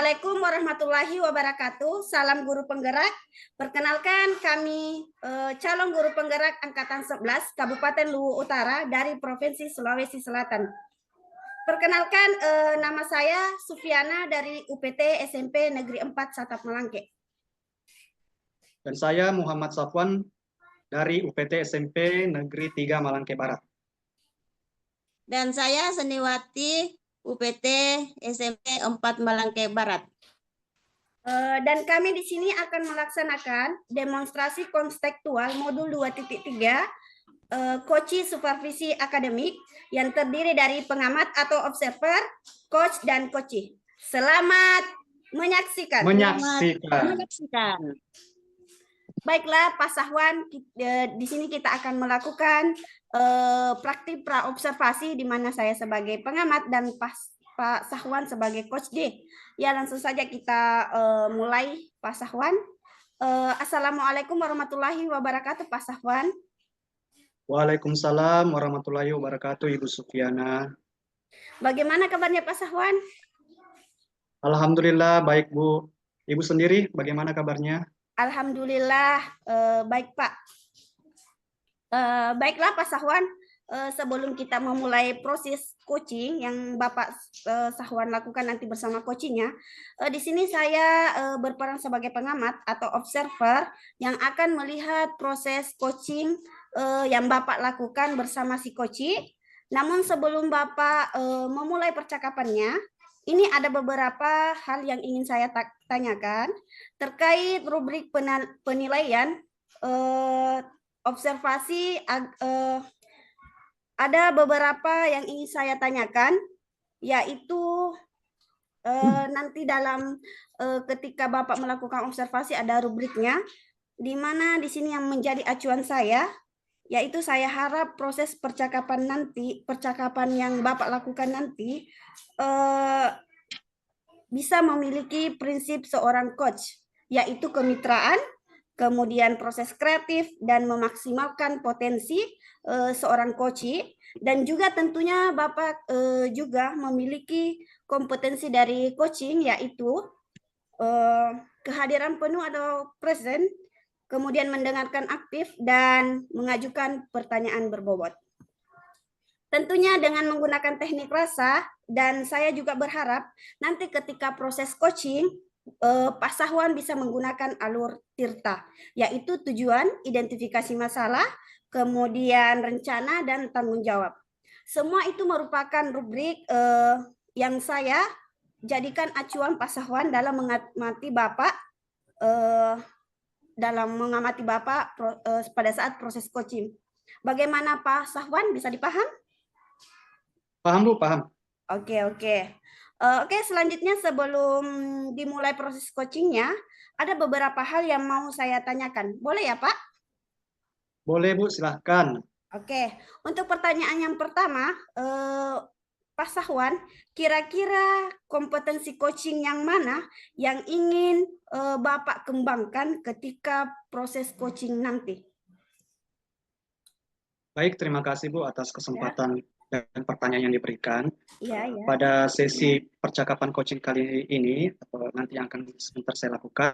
Assalamualaikum warahmatullahi wabarakatuh. Salam guru penggerak. Perkenalkan kami calon guru penggerak angkatan 11 Kabupaten Luwu Utara dari Provinsi Sulawesi Selatan. Perkenalkan nama saya Sufiana dari UPT SMP Negeri 4 Satap Malangke. Dan saya Muhammad Safwan dari UPT SMP Negeri 3 Malangke Barat. Dan saya Seniwati UPT SMP 4 Malangke Barat. Dan kami di sini akan melaksanakan demonstrasi konstekstual modul 2.3 Koci Supervisi Akademik yang terdiri dari pengamat atau observer, coach, dan koci. Selamat menyaksikan. Baiklah Pak Sahwan, di sini kita akan melakukan praktik praobservasi di mana saya sebagai pengamat dan Pak Sahwan sebagai coach D. Ya, langsung saja kita mulai Pak Sahwan. Assalamualaikum warahmatullahi wabarakatuh Pak Sahwan. Waalaikumsalam warahmatullahi wabarakatuh Ibu Sufiana. Bagaimana kabarnya Pak Sahwan? Alhamdulillah baik Bu. Ibu sendiri bagaimana kabarnya? Alhamdulillah baik Pak. Baiklah Pak Sahwan, sebelum kita memulai proses coaching yang Bapak Sahwan lakukan nanti bersama coachingnya, di sini saya berperan sebagai pengamat atau observer yang akan melihat proses coaching yang Bapak lakukan bersama si coach. Namun sebelum Bapak memulai percakapannya, ini ada beberapa hal yang ingin saya tanyakan terkait rubrik penilaian observasi. Ada beberapa yang ingin saya tanyakan, yaitu nanti dalam ketika Bapak melakukan observasi ada rubriknya, di mana di sini yang menjadi acuan saya, yaitu saya harap proses percakapan yang Bapak lakukan nanti bisa memiliki prinsip seorang coach, yaitu kemitraan, kemudian proses kreatif dan memaksimalkan potensi seorang coach, dan juga tentunya Bapak juga memiliki kompetensi dari coaching, yaitu kehadiran penuh atau present, kemudian mendengarkan aktif dan mengajukan pertanyaan berbobot. Tentunya dengan menggunakan teknik rasa, dan saya juga berharap nanti ketika proses coaching Pak Sahwan bisa menggunakan alur tirta, yaitu tujuan, identifikasi masalah, kemudian rencana, dan tanggung jawab. Semua itu merupakan rubrik yang saya jadikan acuan Pak Sahwan dalam mengamati Bapak pada saat proses coaching. Bagaimana Pak Sahwan, bisa dipaham? Paham Bu, paham. Oke, selanjutnya sebelum dimulai proses coachingnya, ada beberapa hal yang mau saya tanyakan. Boleh ya Pak? Boleh Bu, silahkan. Oke, untuk pertanyaan yang pertama, Pak Sahwan, kira-kira kompetensi coaching yang mana yang ingin Bapak kembangkan ketika proses coaching nanti? Baik, terima kasih Bu atas kesempatan dan pertanyaan yang diberikan. Ya. Pada sesi percakapan coaching kali ini, atau nanti yang akan sebentar saya lakukan,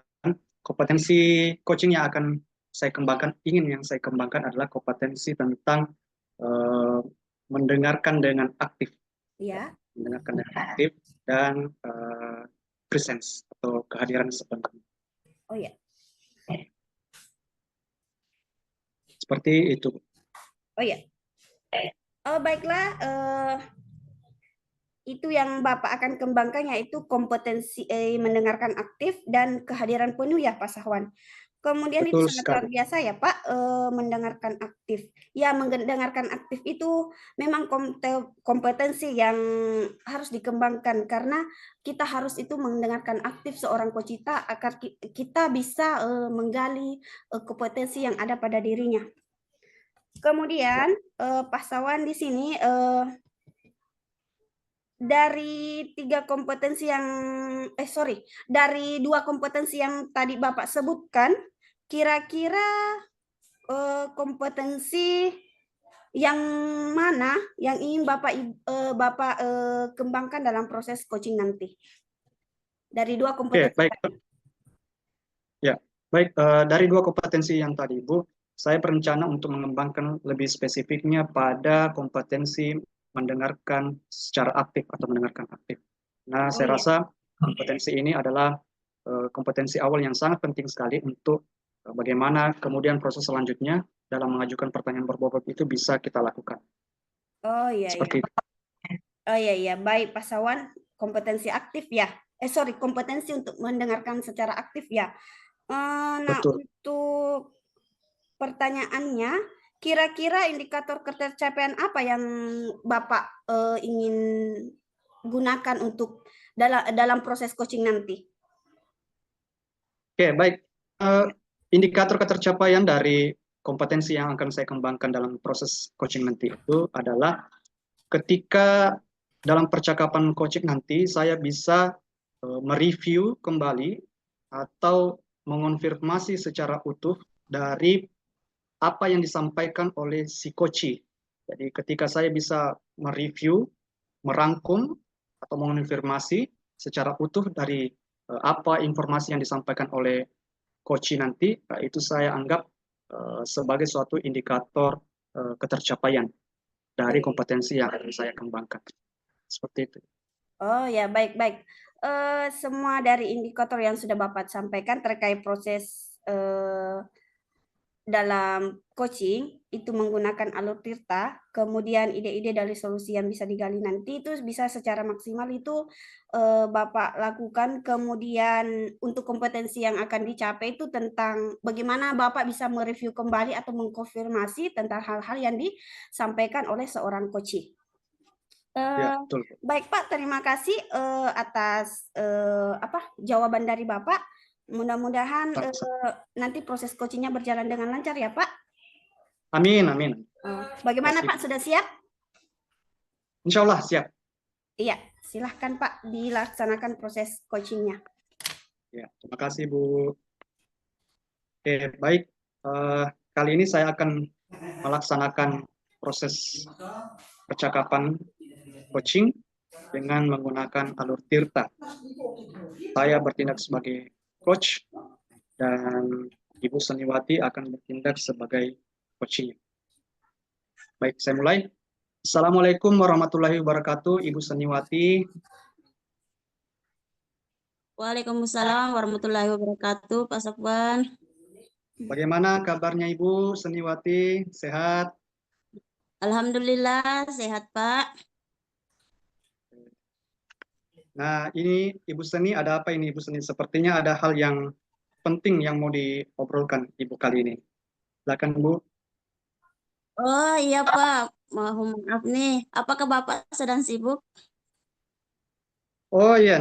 kompetensi coaching yang akan saya kembangkan, yang saya kembangkan adalah kompetensi tentang mendengarkan dengan aktif. Ya. Mendengarkan dengan aktif dan presence atau kehadiran sebenarnya. Oh ya. Seperti itu. Oh ya. Baiklah, itu yang Bapak akan kembangkan, yaitu kompetensi mendengarkan aktif dan kehadiran penuh ya Pak Sahwan. Kemudian Betul itu sangat sekali. luar biasa ya Pak, mendengarkan aktif. Ya, mendengarkan aktif itu memang kompetensi yang harus dikembangkan, karena kita harus itu mendengarkan aktif seorang kocita agar kita bisa menggali kompetensi yang ada dari dirinya. Kemudian Pak Sahwan di sini dari dari 2 kompetensi yang tadi Bapak sebutkan, kira-kira kompetensi yang mana yang ingin Bapak kembangkan dalam proses coaching nanti? dari dua Oke, kompetensi baik. tadi. Ya, baik. Dari dua kompetensi yang tadi, Bu, saya berencana untuk mengembangkan lebih spesifiknya pada kompetensi mendengarkan secara aktif atau mendengarkan aktif. Nah, Oh saya iya. rasa kompetensi ini adalah kompetensi awal yang sangat penting sekali untuk bagaimana kemudian proses selanjutnya dalam mengajukan pertanyaan berbobot itu bisa kita lakukan. Oh iya, iya. Seperti itu. Oh iya, iya. Baik, Pak Sawan, kompetensi aktif ya. Sorry, kompetensi untuk mendengarkan secara aktif ya. Nah, Betul. untuk pertanyaannya, kira-kira indikator ketercapaian apa yang Bapak ingin gunakan untuk dalam proses coaching nanti? Oke, baik. Indikator ketercapaian dari kompetensi yang akan saya kembangkan dalam proses coaching nanti itu adalah ketika dalam percakapan coaching nanti saya bisa mereview kembali atau mengonfirmasi secara utuh dari apa yang disampaikan oleh si coach. Jadi ketika saya bisa mereview, merangkum atau mengonfirmasi secara utuh dari apa informasi yang disampaikan oleh coach nanti, itu saya anggap sebagai suatu indikator ketercapaian dari kompetensi yang akan saya kembangkan. Seperti itu. Oh ya, baik-baik. Semua dari indikator yang sudah Bapak sampaikan terkait proses dalam coaching itu menggunakan alur Tirta, kemudian ide-ide dari solusi yang bisa digali nanti itu bisa secara maksimal itu Bapak lakukan. Kemudian untuk kompetensi yang akan dicapai itu tentang bagaimana Bapak bisa mereview kembali atau mengkonfirmasi tentang hal-hal yang disampaikan oleh seorang coach. Ya, betul. Baik Pak, terima kasih atas jawaban dari Bapak. Mudah-mudahan nanti proses coachingnya berjalan dengan lancar ya Pak. Amin, amin. Bagaimana Pasti. Pak, sudah siap? Insya Allah siap. Iya, silahkan Pak dilaksanakan proses coachingnya. Ya, terima kasih Bu. Oke, baik. Kali ini saya akan melaksanakan proses percakapan coaching dengan menggunakan alur Tirta. Saya bertindak sebagai coach dan Ibu Seniwati akan bertindak sebagai coaching. Baik, saya mulai. Assalamualaikum warahmatullahi wabarakatuh, Ibu Seniwati. Waalaikumsalam warahmatullahi wabarakatuh, Pak Safwan. Bagaimana kabarnya Ibu Seniwati? Sehat? Alhamdulillah sehat, Pak. Nah, ini Ibu Seni, ada apa ini Ibu Seni? Sepertinya ada hal yang penting yang mau diobrolkan Ibu kali ini. Silakan Bu. Oh iya, Pak. Mohon maaf nih. Apakah Bapak sedang sibuk? Oh iya,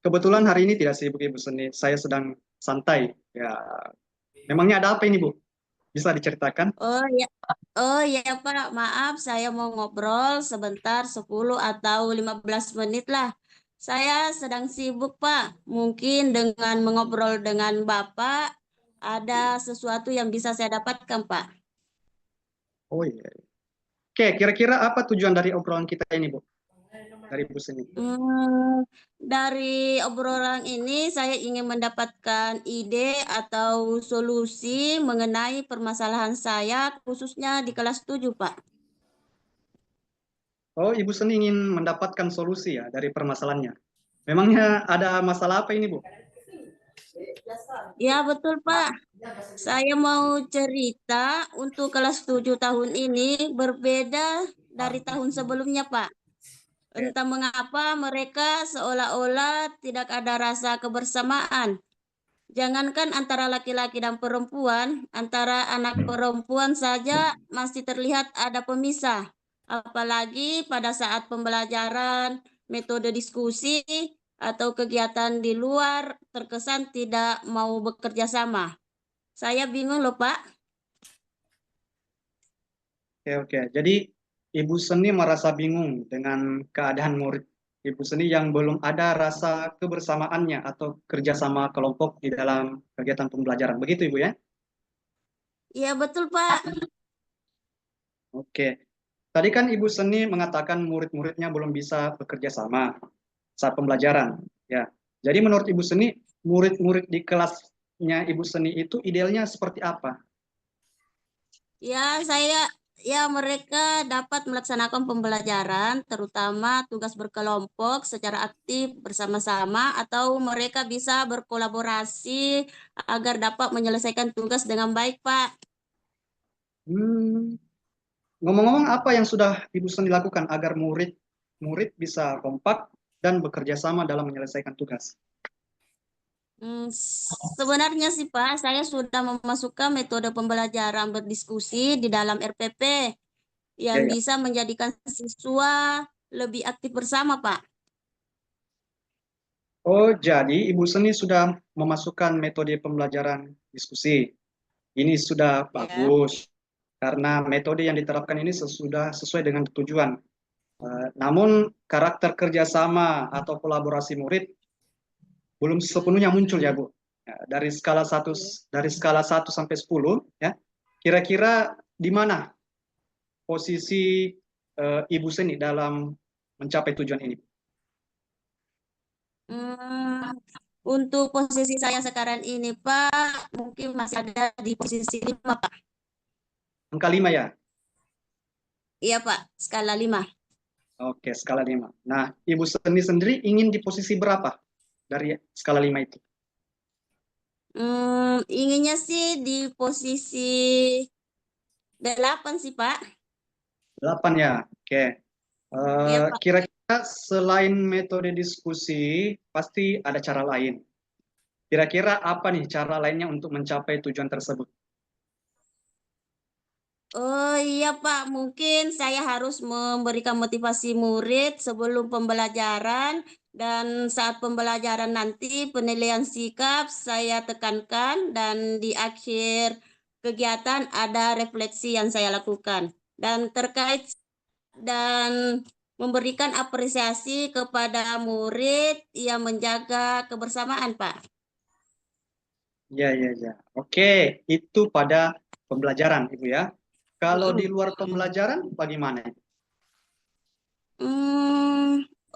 kebetulan hari ini tidak sibuk Ibu Seni. Saya sedang santai. Ya, memangnya ada apa ini Bu? Bisa diceritakan? Oh iya, Pak. Maaf, saya mau ngobrol sebentar 10 atau 15 menit lah. Saya sedang sibuk, Pak. Mungkin dengan mengobrol dengan Bapak ada sesuatu yang bisa saya dapatkan, Pak. Oh iya. Oke, kira-kira apa tujuan dari obrolan kita ini Bu? Dari Ibu Seni. Dari obrolan ini saya ingin mendapatkan ide atau solusi mengenai permasalahan saya khususnya di kelas 7, Pak. Oh, Ibu Seni ingin mendapatkan solusi ya dari permasalahannya. Memangnya ada masalah apa ini Bu? Ya, betul, Pak. Saya mau cerita untuk kelas 7 tahun ini berbeda dari tahun sebelumnya, Pak. Entah mengapa mereka seolah-olah tidak ada rasa kebersamaan. Jangankan antara laki-laki dan perempuan, antara anak perempuan saja masih terlihat ada pemisah. Apalagi pada saat pembelajaran, metode diskusi, atau kegiatan di luar terkesan tidak mau bekerja sama. Saya bingung loh, Pak. Oke. Jadi Ibu Seni merasa bingung dengan keadaan murid Ibu Seni yang belum ada rasa kebersamaannya atau kerjasama kelompok di dalam kegiatan pembelajaran. Begitu Ibu ya? Iya, betul, Pak. Oke. Tadi kan Ibu Seni mengatakan murid-muridnya belum bisa bekerja sama saat pembelajaran. Ya. Jadi menurut Ibu Seni, murid-murid di kelasnya Ibu Seni itu idealnya seperti apa? Ya, mereka dapat melaksanakan pembelajaran, terutama tugas berkelompok secara aktif bersama-sama, atau mereka bisa berkolaborasi agar dapat menyelesaikan tugas dengan baik, Pak. Hmm, Ngomong-ngomong, apa yang sudah Ibu Seni lakukan agar murid bisa kompak dan bekerja sama dalam menyelesaikan tugas? Sebenarnya sih Pak, saya sudah memasukkan metode pembelajaran berdiskusi di dalam RPP Ya, yang ya. bisa menjadikan siswa lebih aktif bersama, Pak. Oh, jadi Ibu Seni sudah memasukkan metode pembelajaran diskusi. Ini sudah Ya. bagus, karena metode yang diterapkan ini sudah sesuai dengan tujuan. Namun karakter kerjasama atau kolaborasi murid belum sepenuhnya muncul ya Bu. Ya, dari skala 1 sampai 10 ya. Kira-kira di mana posisi Ibu Seni dalam mencapai tujuan ini? Hmm, untuk posisi saya sekarang ini, Pak, mungkin masih ada di posisi 5, Pak. Angka 5 ya? Iya, Pak, skala 5. Oke, skala 5. Nah, Ibu Seni sendiri ingin di posisi berapa dari skala 5 itu? Inginnya sih di posisi 8 sih, Pak. 8 ya. Oke. Iya, Pak. Kira-kira selain metode diskusi, pasti ada cara lain. Kira-kira apa nih cara lainnya untuk mencapai tujuan tersebut? Oh iya Pak, mungkin saya harus memberikan motivasi murid sebelum pembelajaran dan saat pembelajaran nanti penilaian sikap saya tekankan dan di akhir kegiatan ada refleksi yang saya lakukan dan terkait dan memberikan apresiasi kepada murid yang menjaga kebersamaan Pak. Ya, ya, ya. Oke, itu pada pembelajaran, Ibu ya. Kalau di luar pembelajaran, bagaimana?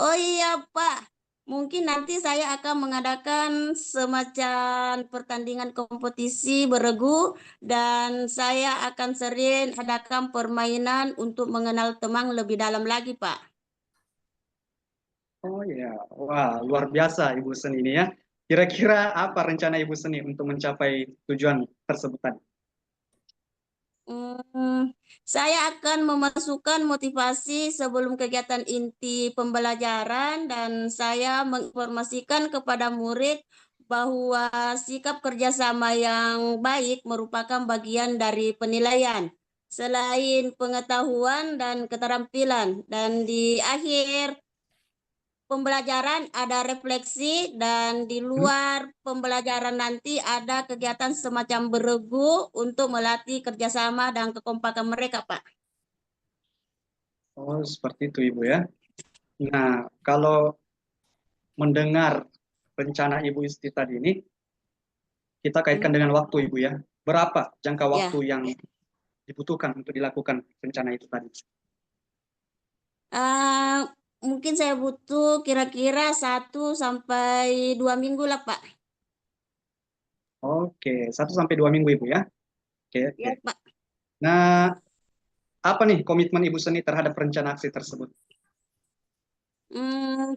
Oh iya Pak, mungkin nanti saya akan mengadakan semacam pertandingan kompetisi beregu dan saya akan sering adakan permainan untuk mengenal teman lebih dalam lagi Pak. Oh ya, wah luar biasa Ibu Seni ini ya. Kira-kira apa rencana Ibu Seni untuk mencapai tujuan tersebut tadi? Hmm, saya akan memasukkan motivasi sebelum kegiatan inti pembelajaran dan saya menginformasikan kepada murid bahwa sikap kerjasama yang baik merupakan bagian dari penilaian selain pengetahuan dan keterampilan. Dan di akhir pembelajaran ada refleksi dan di luar pembelajaran nanti ada kegiatan semacam beregu untuk melatih kerjasama dan kekompakan mereka, Pak. Oh, seperti itu Ibu ya. Nah, kalau mendengar rencana Ibu Isti tadi ini, kita kaitkan dengan waktu Ibu ya. Berapa jangka Ya, waktu yang dibutuhkan untuk dilakukan rencana itu tadi? Ah, mungkin saya butuh kira-kira 1 sampai 2 minggu lah, Pak. Oke, 1 sampai 2 minggu Ibu ya. Oke, oke. Ya, Pak. Nah, apa nih komitmen Ibu Seni terhadap rencana aksi tersebut?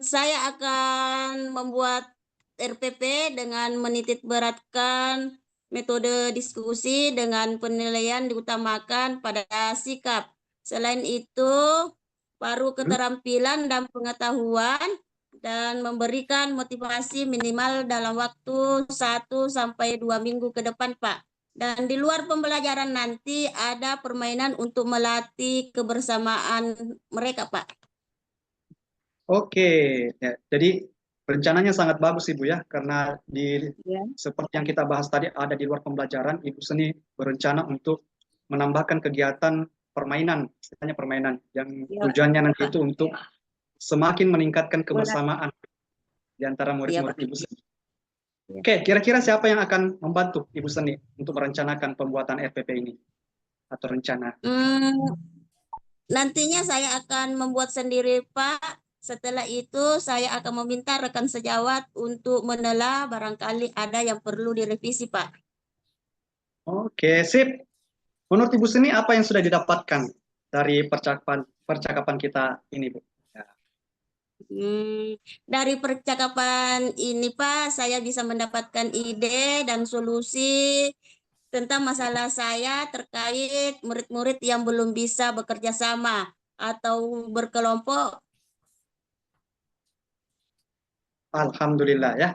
Saya akan membuat RPP dengan menitik beratkan metode diskusi dengan penilaian diutamakan pada sikap. Selain itu, baru Hmm? keterampilan dan pengetahuan dan memberikan motivasi minimal dalam waktu 1 sampai 2 minggu ke depan, Pak. Dan di luar pembelajaran nanti ada permainan untuk melatih kebersamaan mereka, Pak. Oke, ya, jadi rencananya sangat bagus Ibu ya, karena Ya. seperti yang kita bahas tadi ada di luar pembelajaran, Ibu Seni berencana untuk menambahkan kegiatan permainan, istilahnya permainan, yang Ya, tujuannya nanti Pak. itu untuk semakin meningkatkan kebersamaan di antara Iya, Pak. murid-murid Ibu Seni. Ya. Oke, kira-kira siapa yang akan membantu Ibu Seni untuk merencanakan pembuatan RPP ini atau rencana? Hmm, nantinya saya akan membuat sendiri, Pak. Setelah itu saya akan meminta rekan sejawat untuk menelaah barangkali ada yang perlu direvisi, Pak. Oke, sip. Menurut Ibu Seni apa yang sudah didapatkan dari percakapan kita ini, Bu? Ya. Dari percakapan ini, Pak, saya bisa mendapatkan ide dan solusi tentang masalah saya terkait murid-murid yang belum bisa bekerja sama atau berkelompok. Alhamdulillah ya.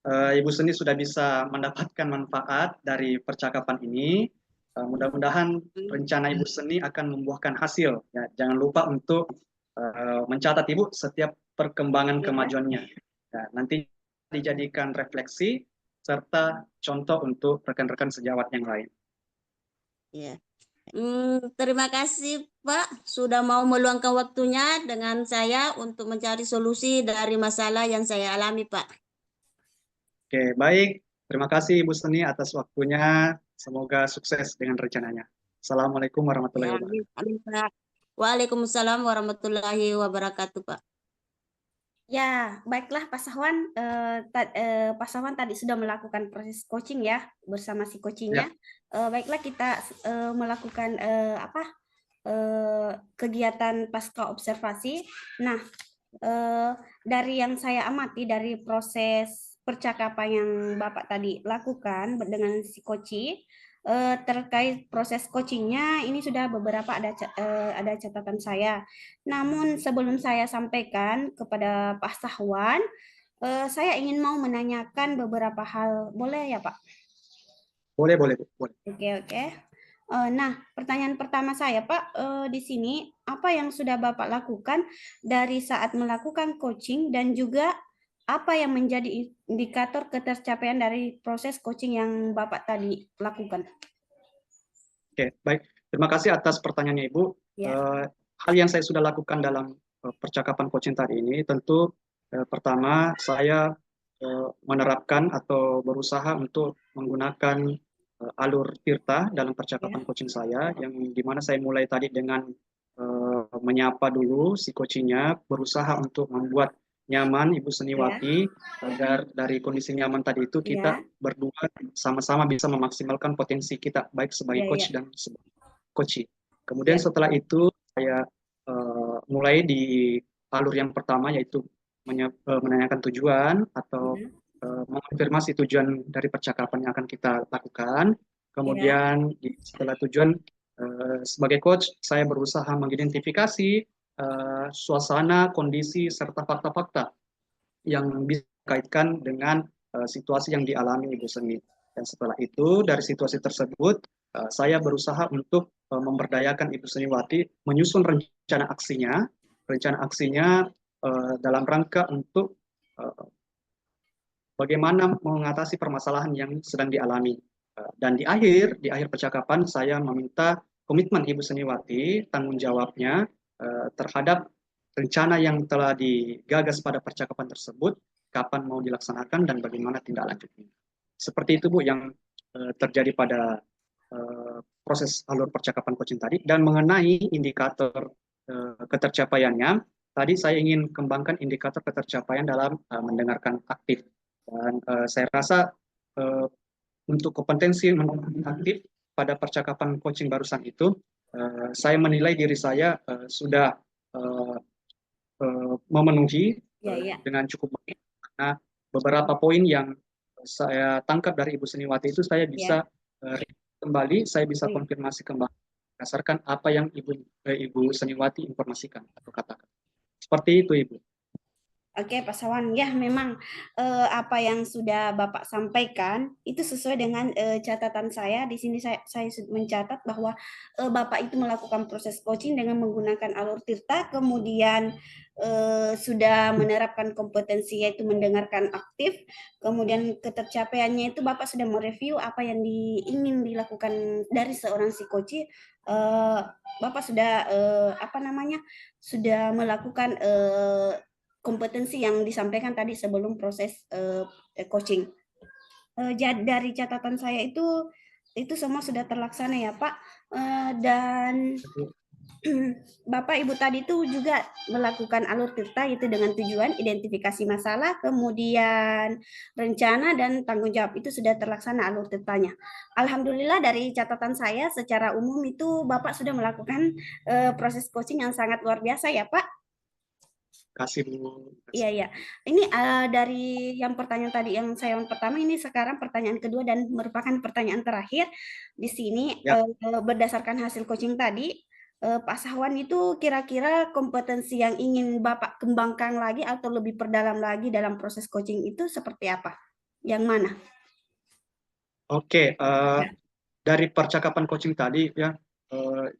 Ibu Seni sudah bisa mendapatkan manfaat dari percakapan ini. Mudah-mudahan rencana Ibu Seni akan membuahkan hasil. Ya, jangan lupa untuk mencatat Ibu setiap perkembangan kemajuannya. Ya, nanti dijadikan refleksi serta contoh untuk rekan-rekan sejawat yang lain. Ya. Terima kasih Pak sudah mau meluangkan waktunya dengan saya untuk mencari solusi dari masalah yang saya alami, Pak. Oke, baik. Terima kasih Ibu Seni atas waktunya. Semoga sukses dengan rencananya. Assalamualaikum warahmatullahi Ya, wabarakatuh. amin, Pak. Waalaikumsalam warahmatullahi wabarakatuh, Pak. Ya, baiklah Pak Sahwan. Pak Sahwan tadi sudah melakukan proses coaching ya bersama si coachingnya. Baiklah kita melakukan kegiatan pasca observasi. Nah, dari yang saya amati dari proses percakapan yang Bapak tadi lakukan dengan si coaching, terkait proses coachingnya ini sudah beberapa ada catatan saya. Namun sebelum saya sampaikan kepada Pak Sahwan, saya ingin mau menanyakan beberapa hal, boleh ya Pak? Boleh, boleh, boleh. Oke. Nah, pertanyaan pertama saya Pak, di sini apa yang sudah Bapak lakukan dari saat melakukan coaching dan juga apa yang menjadi indikator ketercapaian dari proses coaching yang Bapak tadi lakukan? Oke, baik. Terima kasih atas pertanyaannya Ibu. Ya. Hal yang saya sudah lakukan dalam percakapan coaching tadi ini, tentu pertama saya menerapkan atau berusaha untuk menggunakan alur Tirta dalam percakapan coaching saya, yang dimana saya mulai tadi dengan menyapa dulu si coachingnya, berusaha untuk membuat nyaman Ibu Seniwati agar dari kondisi nyaman tadi itu kita berdua sama-sama bisa memaksimalkan potensi kita baik sebagai coach dan sebagai coaching. Kemudian setelah itu saya mulai di alur yang pertama yaitu menanyakan tujuan atau mengonfirmasi tujuan dari percakapan yang akan kita lakukan. Kemudian setelah tujuan sebagai coach saya berusaha mengidentifikasi suasana, kondisi serta fakta-fakta yang bisa dikaitkan dengan situasi yang dialami Ibu Seni. Dan setelah itu dari situasi tersebut saya berusaha untuk memberdayakan Ibu Seniwati menyusun rencana aksinya dalam rangka untuk bagaimana mengatasi permasalahan yang sedang dialami. Dan di akhir percakapan saya meminta komitmen Ibu Seniwati, tanggung jawabnya terhadap rencana yang telah digagas pada percakapan tersebut, kapan mau dilaksanakan dan bagaimana tindak lanjutnya. Seperti itu Bu yang terjadi pada proses alur percakapan coaching tadi. Dan mengenai indikator ketercapaiannya, tadi saya ingin kembangkan indikator ketercapaian dalam mendengarkan aktif. Dan saya rasa untuk kompetensi mendengarkan aktif pada percakapan coaching barusan itu, saya menilai diri saya sudah memenuhi dengan cukup baik, karena beberapa poin yang saya tangkap dari Ibu Seniwati itu saya bisa kembali, saya bisa konfirmasi kembali berdasarkan apa yang Ibu Seniwati informasikan atau katakan. Seperti itu Ibu. Oke, Pak Sawan, ya memang apa yang sudah Bapak sampaikan itu sesuai dengan catatan saya. Di sini saya mencatat bahwa Bapak itu melakukan proses coaching dengan menggunakan alur Tirta, kemudian sudah menerapkan kompetensi yaitu mendengarkan aktif, kemudian ketercapaiannya itu Bapak sudah mereview apa yang ingin dilakukan dari seorang psikoci. Bapak sudah sudah melakukan kompetensi yang disampaikan tadi sebelum proses coaching. Dari catatan saya itu semua sudah terlaksana ya Pak. Dan Bapak Ibu tadi itu juga melakukan alur tirta itu dengan tujuan identifikasi masalah, kemudian rencana dan tanggung jawab itu sudah terlaksana alur tirtanya. Alhamdulillah dari catatan saya secara umum itu Bapak sudah melakukan proses coaching yang sangat luar biasa ya Pak. Kasih Bu. Iya, iya. Ini dari yang pertanyaan tadi yang saya yang pertama ini sekarang pertanyaan kedua dan merupakan pertanyaan terakhir di sini Ya. Berdasarkan hasil coaching tadi Pak Sahwan itu kira-kira kompetensi yang ingin Bapak kembangkan lagi atau lebih perdalam lagi dalam proses coaching itu seperti apa? Yang mana? Oke, Ya. dari percakapan coaching tadi ya,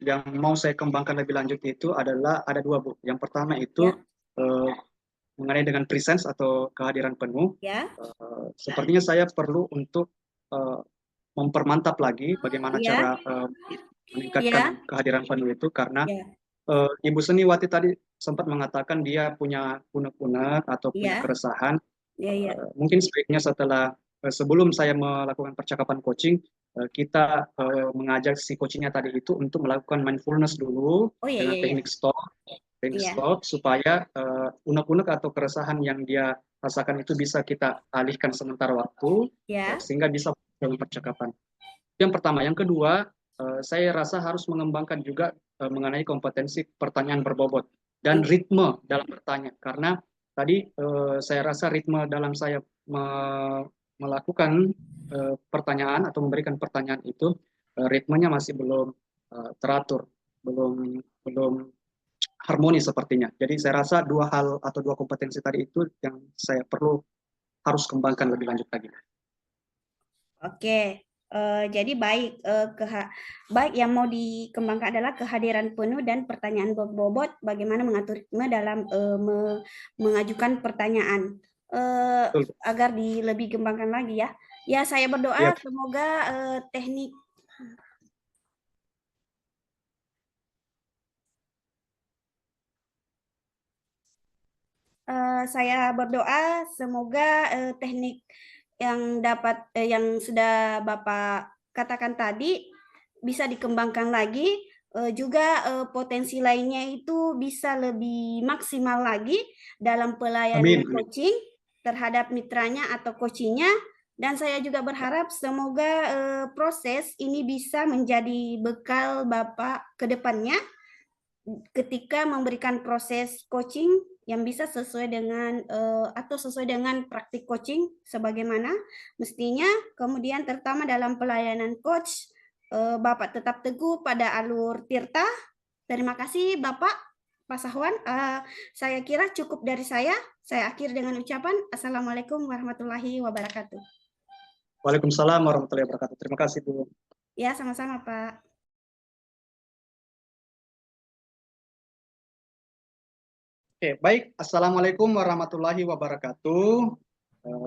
yang mau saya kembangkan lebih lanjut itu adalah ada dua Bu. Yang pertama itu Ya, mengenai dengan presence atau kehadiran penuh. ya, Sepertinya saya perlu untuk mempermantap lagi bagaimana ya, cara ya, meningkatkan kehadiran penuh itu, karena ya, Ibu Seniwati tadi sempat mengatakan dia punya unek-unek atau punya ya, keresahan. ya, ya. Mungkin sebaiknya setelah sebelum saya melakukan percakapan coaching, kita mengajak si coachingnya tadi itu untuk melakukan mindfulness dulu Oh ya, dengan ya, ya. teknik Iya, stop supaya unek-unek atau keresahan yang dia rasakan itu bisa kita alihkan sementara waktu, ya, sehingga bisa dalam percakapan. Yang pertama, yang kedua, saya rasa harus mengembangkan juga mengenai kompetensi pertanyaan berbobot dan iya, ritme dalam bertanya. Karena tadi saya rasa ritme dalam saya melakukan pertanyaan atau memberikan pertanyaan itu, ritmenya masih belum teratur, belum belum harmoni sepertinya. Jadi saya rasa dua hal atau dua kompetensi tadi itu yang saya perlu harus kembangkan lebih lanjut lagi. oke. Jadi baik yang mau dikembangkan adalah kehadiran penuh dan pertanyaan berbobot, bagaimana mengatur ritme dalam mengajukan pertanyaan. Betul. Agar lebih kembangkan lagi ya. Ya, saya berdoa Ya, semoga teknik saya berdoa semoga teknik yang sudah Bapak katakan tadi bisa dikembangkan lagi, juga potensi lainnya itu bisa lebih maksimal lagi dalam amin, pelayanan amin. coaching terhadap mitranya atau coachingnya. Dan saya juga berharap semoga proses ini bisa menjadi bekal Bapak ke depannya ketika memberikan proses coaching yang bisa sesuai dengan atau sesuai dengan praktik coaching sebagaimana mestinya. Kemudian terutama dalam pelayanan coach, Bapak tetap teguh pada alur tirta. Terima kasih Bapak Pak Sahwan. Saya kira cukup dari saya. Saya akhiri dengan ucapan Assalamualaikum warahmatullahi wabarakatuh. Waalaikumsalam warahmatullahi wabarakatuh. Terima kasih Bu. Ya, sama-sama Pak. Oke, baik. Assalamualaikum warahmatullahi wabarakatuh.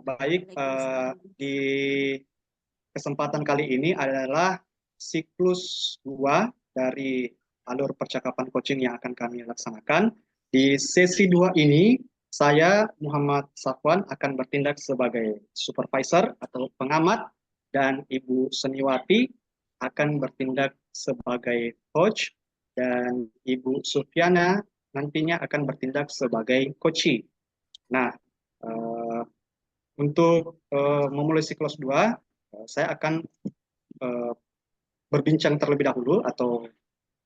Baik, di kesempatan kali ini adalah siklus 2 dari alur percakapan coaching yang akan kami laksanakan. Di sesi 2 ini, saya Muhammad Safwan akan bertindak sebagai supervisor atau pengamat, dan Ibu Seniwati akan bertindak sebagai coach, dan Ibu Sufiana nantinya akan bertindak sebagai coachee. Nah, untuk memulai siklus 2, saya akan berbincang terlebih dahulu atau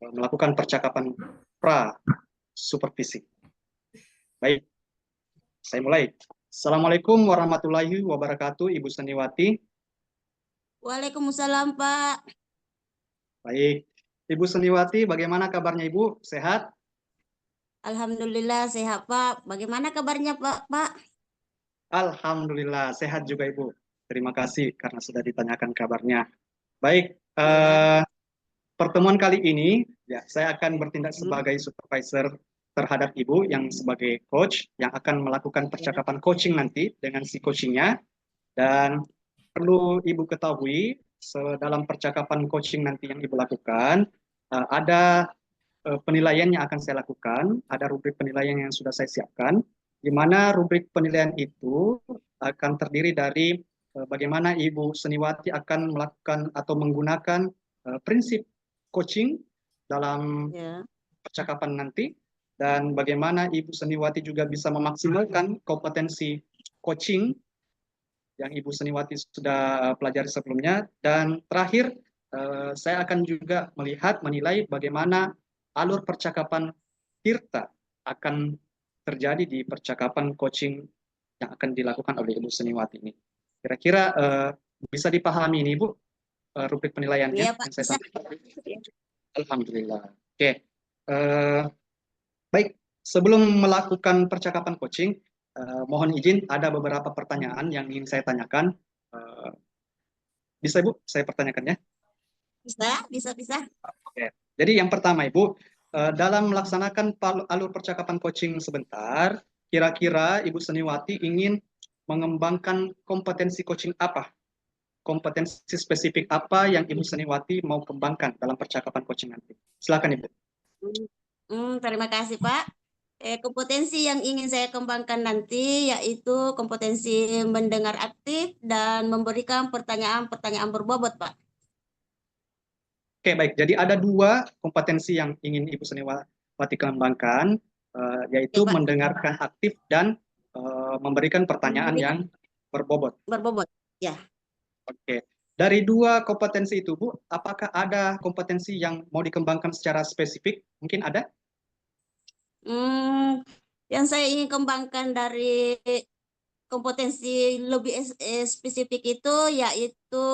melakukan percakapan pra supervisi. Baik, saya mulai. Assalamualaikum warahmatullahi wabarakatuh, Ibu Seniwati. Waalaikumsalam, Pak. Baik, Ibu Seniwati, bagaimana kabarnya Ibu? Sehat? Alhamdulillah sehat, Pak. Bagaimana kabarnya, Pak? Pak? Alhamdulillah, sehat juga Ibu. Terima kasih karena sudah ditanyakan kabarnya. Baik, Ya. pertemuan kali ini ya saya akan bertindak sebagai supervisor terhadap Ibu yang sebagai coach yang akan melakukan percakapan coaching nanti dengan si coachingnya. Dan perlu Ibu ketahui, dalam percakapan coaching nanti yang Ibu lakukan, ada penilaian yang akan saya lakukan, ada rubrik penilaian yang sudah saya siapkan, di mana rubrik penilaian itu akan terdiri dari bagaimana Ibu Seniwati akan melakukan atau menggunakan prinsip coaching dalam Ya. percakapan nanti, dan bagaimana Ibu Seniwati juga bisa memaksimalkan kompetensi coaching yang Ibu Seniwati sudah pelajari sebelumnya. Dan terakhir, saya akan juga menilai bagaimana alur percakapan Tirta akan terjadi di percakapan coaching yang akan dilakukan oleh Ibu Seniwati ini. Kira-kira bisa dipahami ini, Ibu, rubrik penilaiannya Iya, Pak. yang saya Bisa. sampaikan? Alhamdulillah. Oke. Baik, sebelum melakukan percakapan coaching, mohon izin ada beberapa pertanyaan yang ingin saya tanyakan. Bisa, Ibu, saya pertanyakannya? Bisa. Oke. Jadi yang pertama, Ibu, dalam melaksanakan alur percakapan coaching sebentar, kira-kira Ibu Seniwati ingin mengembangkan kompetensi coaching apa? Kompetensi spesifik apa yang Ibu Seniwati mau kembangkan dalam percakapan coaching nanti? Silakan, Ibu. Terima kasih, Pak. Kompetensi yang ingin saya kembangkan nanti yaitu kompetensi mendengar aktif dan memberikan pertanyaan-pertanyaan berbobot, Pak. Oke, baik. Jadi ada dua kompetensi yang ingin Ibu Seniwati kembangkan, yaitu Ya, Pak. mendengarkan aktif dan memberikan pertanyaan yang berbobot. Berbobot, ya. Oke. Dari dua kompetensi itu, Bu, apakah ada kompetensi yang mau dikembangkan secara spesifik? Mungkin ada? Yang saya ingin kembangkan dari kompetensi lebih spesifik itu yaitu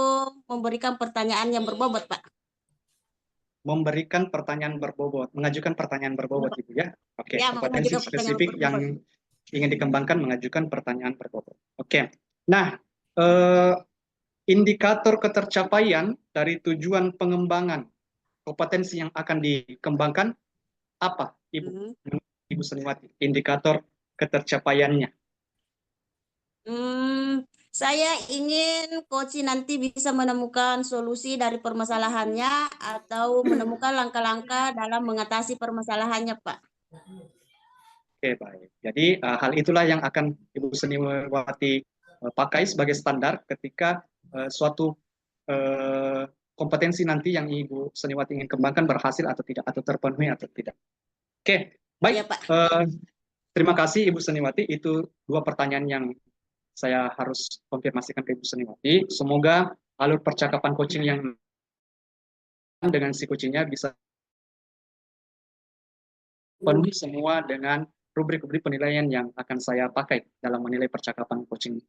memberikan pertanyaan yang berbobot, Pak. Memberikan pertanyaan berbobot, mengajukan pertanyaan berbobot, Ibu, ya? Oke, Ya, kompetensi mengajukan pertanyaan spesifik berbobot. yang ingin dikembangkan mengajukan pertanyaan berbobot. Oke. Nah, indikator ketercapaian dari tujuan pengembangan kompetensi yang akan dikembangkan apa, Ibu? Ibu Seniwati, indikator ketercapaiannya. Saya ingin coach nanti bisa menemukan solusi dari permasalahannya atau menemukan langkah-langkah dalam mengatasi permasalahannya, Pak. Oke, baik. Jadi hal itulah yang akan Ibu Seniwati pakai sebagai standar ketika suatu kompetensi nanti yang Ibu Seniwati ingin kembangkan berhasil atau tidak, atau terpenuhi atau tidak. Oke, baik. Ya, Pak. Terima kasih Ibu Seniwati. Itu dua pertanyaan yang saya harus konfirmasikan ke Ibu Seniwati. Semoga alur percakapan coaching yang dengan si coachingnya bisa penuhi semua dengan rubrik-rubrik penilaian yang akan saya pakai dalam menilai percakapan coaching.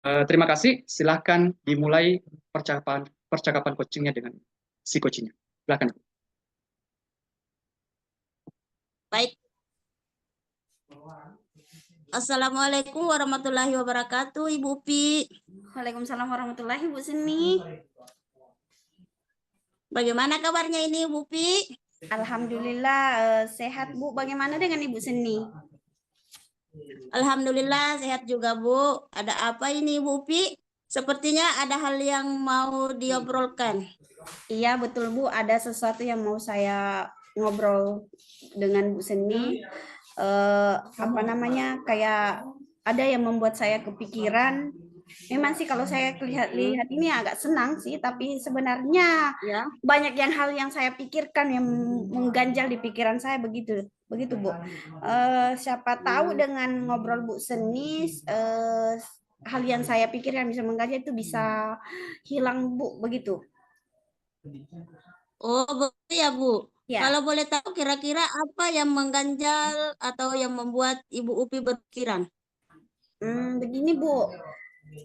Terima kasih. Silahkan dimulai percakapan coachingnya dengan si coachingnya. Silahkan. Baik. Assalamualaikum warahmatullahi wabarakatuh, Ibu Upi. Waalaikumsalam warahmatullahi, Bu Seni. Bagaimana kabarnya ini, Bu Upi? Alhamdulillah sehat, Bu. Bagaimana dengan Ibu Seni? Alhamdulillah sehat juga, Bu. Ada apa ini, Bu Upi? Sepertinya ada hal yang mau diobrolkan. Iya, betul, Bu. Ada sesuatu yang mau saya ngobrol dengan Bu Seni. Apa namanya, kayak ada yang membuat saya kepikiran. Memang sih kalau saya lihat ini agak senang sih, tapi sebenarnya Ya. banyak hal yang saya pikirkan yang mengganjal di pikiran saya begitu Bu. Siapa tahu dengan ngobrol Bu Seni, hal yang saya pikir yang bisa mengganjal itu bisa hilang, Bu, begitu. Oh, begitu ya, Bu. Ya. Kalau boleh tahu kira-kira apa yang mengganjal atau yang membuat Ibu Upi berpikiran? Begini, Bu.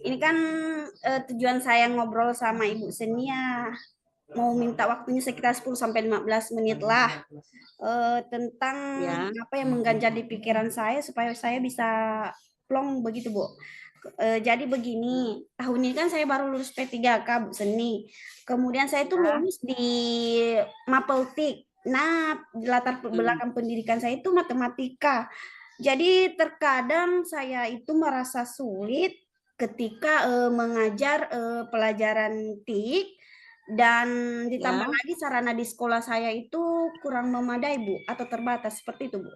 Ini kan tujuan saya ngobrol sama Ibu Senia, mau minta waktunya sekitar 10-15 menit lah tentang apa yang mengganjal di pikiran saya supaya saya bisa plong begitu, Bu. Jadi begini, tahun ini kan saya baru lulus P3K, Bu Seni. Kemudian saya itu lulus di Mapeltik. Nah, latar belakang pendidikan saya itu matematika. Jadi terkadang saya itu merasa sulit ketika mengajar pelajaran TIK, dan ditambah lagi sarana di sekolah saya itu kurang memadai, Bu, atau terbatas seperti itu, Bu.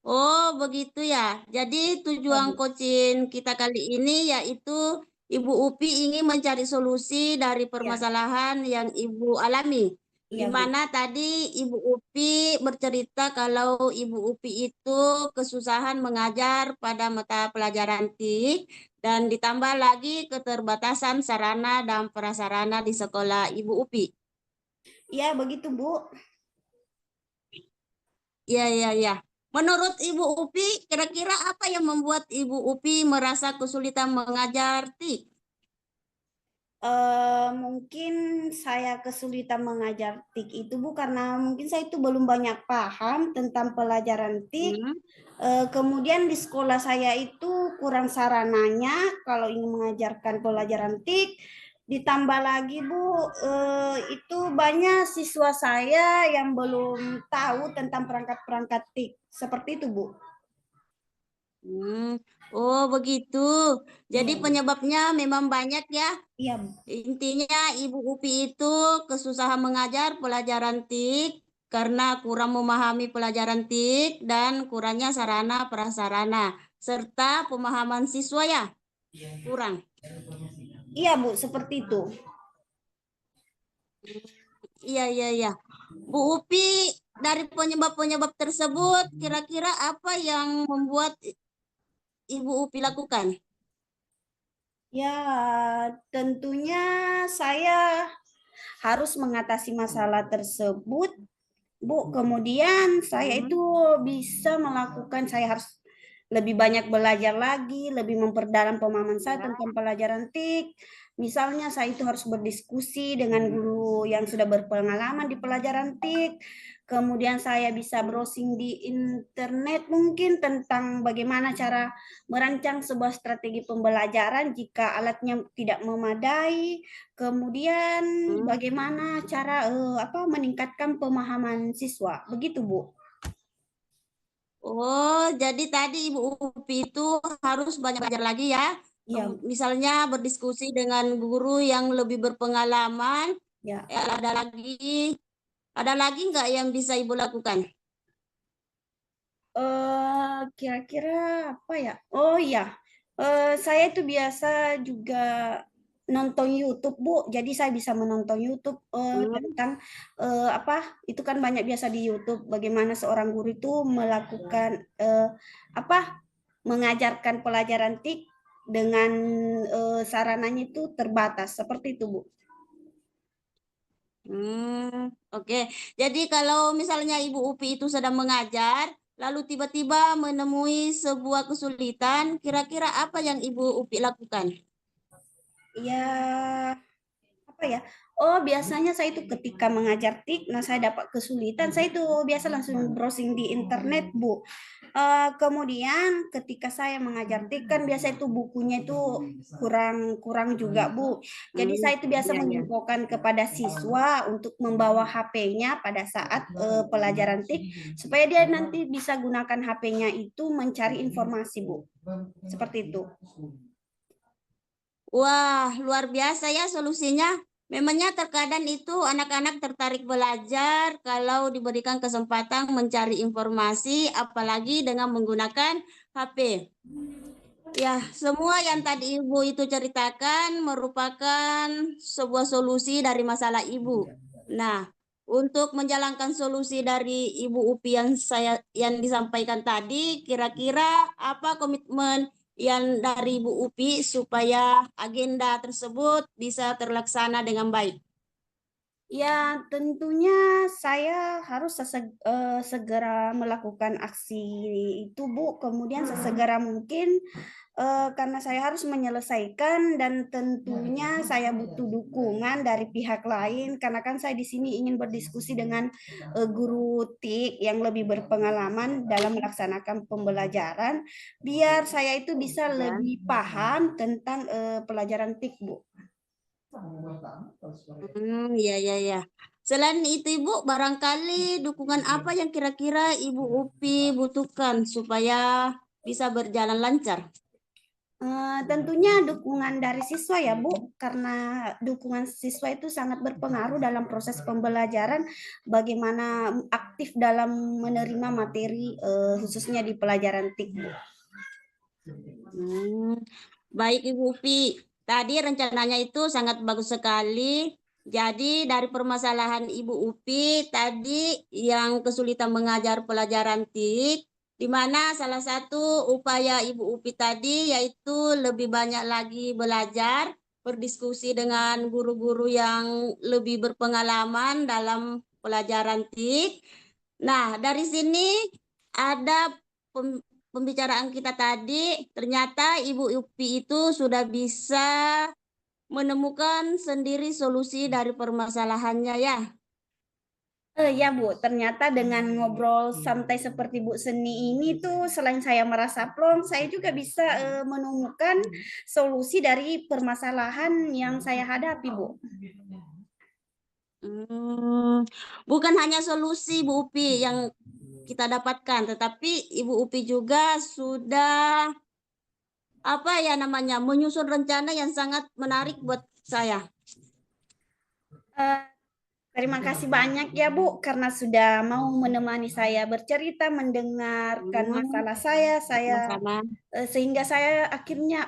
Oh, begitu ya. Jadi tujuan coaching kita kali ini yaitu Ibu Upi ingin mencari solusi dari permasalahan yang Ibu alami. Di Iya, Bu. mana tadi Ibu Upi bercerita kalau Ibu Upi itu kesusahan mengajar pada mata pelajaran TIK dan ditambah lagi keterbatasan sarana dan prasarana di sekolah Ibu Upi. Iya, begitu, Bu. Iya. Menurut Ibu Upi, kira-kira apa yang membuat Ibu Upi merasa kesulitan mengajar TIK? Mungkin saya kesulitan mengajar TIK itu Bu karena mungkin saya itu belum banyak paham tentang pelajaran TIK. Hmm. Kemudian di sekolah saya itu kurang sarananya kalau ingin mengajarkan pelajaran TIK. Ditambah lagi Bu, itu banyak siswa saya yang belum tahu tentang perangkat-perangkat TIK. Seperti itu Bu. Oh begitu. Jadi Iya, Bu. penyebabnya memang banyak ya. Iya, Bu. Intinya Ibu Upi itu kesusahan mengajar pelajaran TIK karena kurang memahami pelajaran TIK dan kurangnya sarana prasarana serta pemahaman siswa ya kurang. Iya, Bu, seperti itu. Iya. Bu Upi, dari penyebab-penyebab tersebut kira-kira apa yang membuat Ibu Upi lakukan? Ya, tentunya saya harus mengatasi masalah tersebut, Bu. Kemudian saya itu bisa melakukan, saya harus lebih banyak belajar lagi, lebih memperdalam pemahaman saya tentang pelajaran TIK. Misalnya saya itu harus berdiskusi dengan guru yang sudah berpengalaman di pelajaran TIK. Kemudian saya bisa browsing di internet mungkin tentang bagaimana cara merancang sebuah strategi pembelajaran jika alatnya tidak memadai. Kemudian bagaimana cara meningkatkan pemahaman siswa. Begitu, Bu. Oh, jadi tadi Ibu Upi itu harus banyak belajar lagi ya. Iya, Misalnya berdiskusi dengan guru yang lebih berpengalaman. ya. Ada lagi nggak yang bisa Ibu lakukan? Kira-kira apa ya? Oh iya, saya itu biasa juga nonton YouTube, Bu. Jadi saya bisa menonton YouTube Hmm. tentang apa? Itu kan banyak biasa di YouTube bagaimana seorang guru itu melakukan apa? Mengajarkan pelajaran TIK dengan sarananya itu terbatas. Seperti itu, Bu. Oke. Jadi kalau misalnya Ibu Upi itu sedang mengajar, lalu tiba-tiba menemui sebuah kesulitan, kira-kira apa yang Ibu Upi lakukan? Ya, apa ya? Oh, biasanya saya itu ketika mengajar TIK, nah saya dapat kesulitan, saya itu biasa langsung browsing di internet, Bu. Kemudian ketika saya mengajar TIK kan biasa itu bukunya itu kurang kurang juga, Bu. Jadi saya itu biasa Iya. menginfokan kepada siswa untuk membawa HP-nya pada saat pelajaran TIK supaya dia nanti bisa gunakan HP-nya itu mencari informasi, Bu. Seperti itu. Wah, luar biasa ya solusinya. Memangnya terkadang itu anak-anak tertarik belajar kalau diberikan kesempatan mencari informasi, apalagi dengan menggunakan HP. Ya, semua yang tadi Ibu itu ceritakan merupakan sebuah solusi dari masalah Ibu. Nah, untuk menjalankan solusi dari Ibu Upi yang disampaikan tadi, kira-kira apa komitmen yang dari Ibu Upi supaya agenda tersebut bisa terlaksana dengan baik? Ya, tentunya saya harus segera melakukan aksi itu, Bu. Kemudian sesegera mungkin karena saya harus menyelesaikan dan tentunya saya butuh dukungan dari pihak lain karena kan saya di sini ingin berdiskusi dengan guru TIK yang lebih berpengalaman dalam melaksanakan pembelajaran biar saya itu bisa Ya. lebih paham tentang pelajaran TIK, Bu. Ya. Selain itu Ibu, barangkali dukungan apa yang kira-kira Ibu Upi butuhkan supaya bisa berjalan lancar? Tentunya dukungan dari siswa ya Bu, karena dukungan siswa itu sangat berpengaruh dalam proses pembelajaran, bagaimana aktif dalam menerima materi khususnya di pelajaran TIK Bu. Hmm, Baik Ibu Upi. tadi rencananya itu sangat bagus sekali. Jadi dari permasalahan Ibu Upi tadi yang kesulitan mengajar pelajaran TIK, di mana salah satu upaya Ibu Upi tadi yaitu lebih banyak lagi belajar, berdiskusi dengan guru-guru yang lebih berpengalaman dalam pelajaran TIK. Nah, dari sini ada pembicaraan kita tadi, ternyata Ibu Upi itu sudah bisa menemukan sendiri solusi dari permasalahannya ya. Ya Bu, ternyata dengan ngobrol santai seperti Bu Seni ini tuh selain saya merasa plong, saya juga bisa menemukan solusi dari permasalahan yang saya hadapi Bu. Bukan hanya solusi Bu Upi yang kita dapatkan, tetapi Ibu Upi juga sudah menyusun rencana yang sangat menarik buat saya. Terima kasih banyak ya Bu, karena sudah mau menemani saya bercerita, mendengarkan masalah saya, Sama-sama. sehingga saya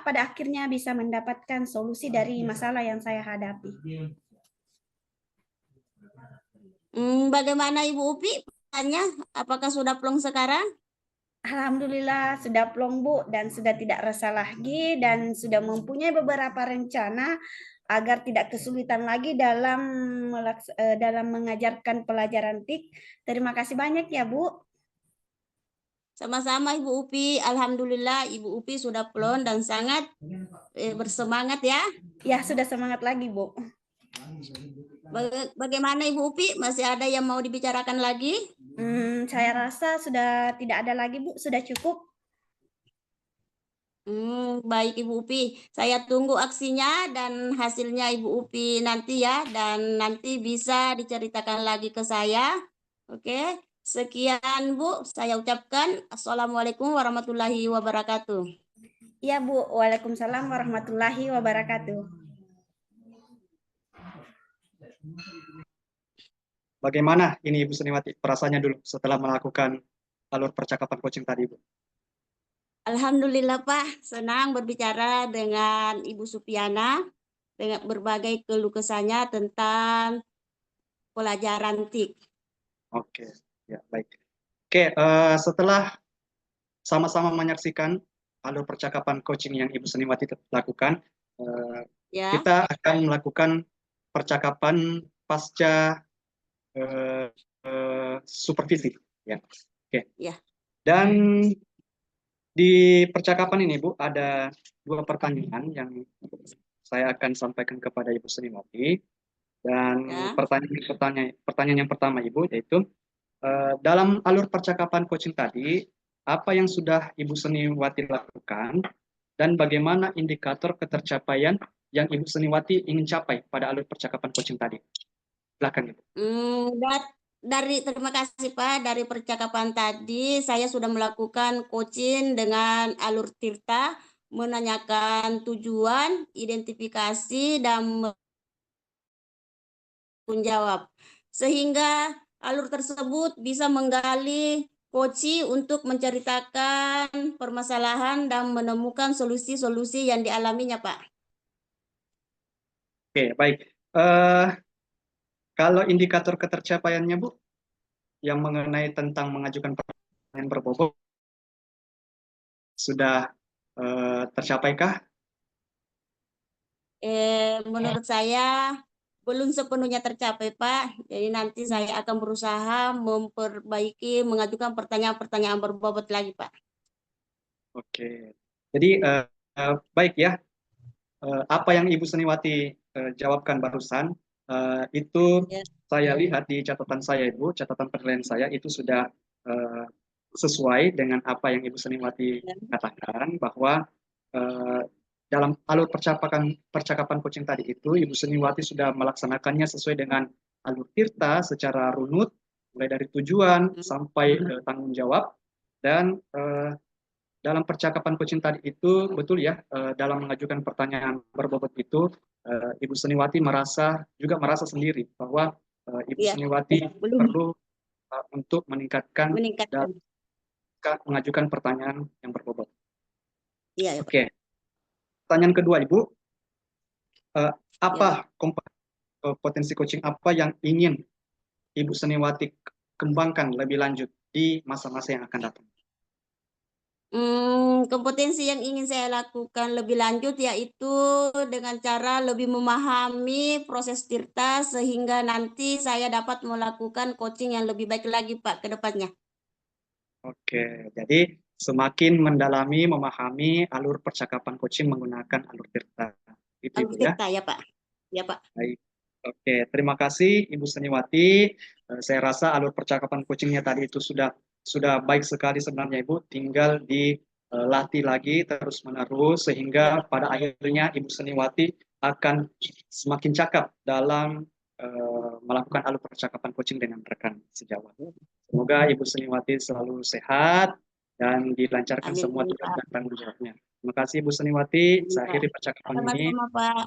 pada akhirnya bisa mendapatkan solusi dari masalah yang saya hadapi. Bagaimana Ibu Upi? Apakah sudah plong sekarang? Alhamdulillah sudah plong Bu, dan sudah tidak resah lagi, dan sudah mempunyai beberapa rencana agar tidak kesulitan lagi dalam mengajarkan pelajaran TIK. Terima kasih banyak ya Bu. Sama-sama Ibu Upi. Alhamdulillah Ibu Upi sudah plong dan sangat bersemangat ya. Ya, sudah semangat lagi Bu. Bagaimana Ibu Upi? Masih ada yang mau dibicarakan lagi? Saya rasa sudah tidak ada lagi Bu, sudah cukup. Baik Ibu Upi, saya tunggu aksinya dan hasilnya Ibu Upi nanti ya, dan nanti bisa diceritakan lagi ke saya. Oke, sekian Bu, saya ucapkan Assalamualaikum warahmatullahi wabarakatuh. Iya Bu, Waalaikumsalam warahmatullahi wabarakatuh. Bagaimana ini Ibu Seniwati perasaannya dulu setelah melakukan alur percakapan coaching tadi, Bu? Alhamdulillah Pak, senang berbicara dengan Ibu Supiana dengan berbagai keluh kesahnya tentang pelajaran TIK. Oke, ya baik. Oke, setelah sama-sama menyaksikan alur percakapan coaching yang Ibu Seniwati lakukan, Ya, kita akan melakukan percakapan pasca supervisi, ya. Oke. ya. Dan di percakapan ini, Bu, ada dua pertanyaan yang saya akan sampaikan kepada Ibu Seniwati. Dan Ya. pertanyaan yang pertama, Ibu, yaitu dalam alur percakapan coaching tadi, apa yang sudah Ibu Seniwati lakukan dan bagaimana indikator ketercapaian yang Ibu Seniwati ingin capai pada alur percakapan coaching tadi? Silakan, Ibu. Terima kasih Pak, dari percakapan tadi saya sudah melakukan coaching dengan alur Tirta, menanyakan tujuan, identifikasi, dan menjawab. Sehingga alur tersebut bisa menggali coach untuk menceritakan permasalahan dan menemukan solusi-solusi yang dialaminya Pak. Oke, baik. Kalau indikator ketercapaiannya, Bu, yang mengenai tentang mengajukan pertanyaan berbobot, sudah tercapaikah? Menurut saya belum sepenuhnya tercapai, Pak. Jadi nanti saya akan berusaha memperbaiki, mengajukan pertanyaan-pertanyaan berbobot lagi, Pak. Oke. Jadi baik ya. Apa yang Ibu Seniwati jawabkan barusan itu Ya. saya lihat di catatan saya, Ibu, catatan penilaian saya itu sudah sesuai dengan apa yang Ibu Seniwati katakan, bahwa dalam alur percakapan coaching tadi itu Ibu Seniwati sudah melaksanakannya sesuai dengan alur Tirta secara runut, mulai dari tujuan sampai tanggung jawab. Dan dalam percakapan coaching tadi itu betul ya, dalam mengajukan pertanyaan berbobot itu Ibu Seniwati juga merasa sendiri bahwa Ibu Seniwati perlu untuk meningkatkan dalam mengajukan pertanyaan yang berbobot. Iya, Oke. Pertanyaan kedua, Ibu, apa potensi coaching apa yang ingin Ibu Seniwati kembangkan lebih lanjut di masa-masa yang akan datang? Kompetensi yang ingin saya lakukan lebih lanjut yaitu dengan cara lebih memahami proses tirta sehingga nanti saya dapat melakukan coaching yang lebih baik lagi Pak ke depannya. Oke, jadi semakin mendalami, memahami alur percakapan coaching menggunakan alur tirta. Itu Alur Ibu ya. tirta ya Pak. Ya Pak. Baik. Oke, terima kasih Ibu Seniwati. Saya rasa alur percakapan coachingnya tadi itu sudah baik sekali sebenarnya Ibu. Tinggal dilatih lagi terus-menerus sehingga pada akhirnya Ibu Seniwati akan semakin cakap dalam melakukan alur percakapan coaching dengan rekan sejawat. Semoga Ibu Seniwati selalu sehat dan dilancarkan Amin, semua amin, tugas Pak. dan tanggung jawabnya. Terima kasih Ibu Seniwati. Saya akhiri percakapan ini. Sama-sama Pak.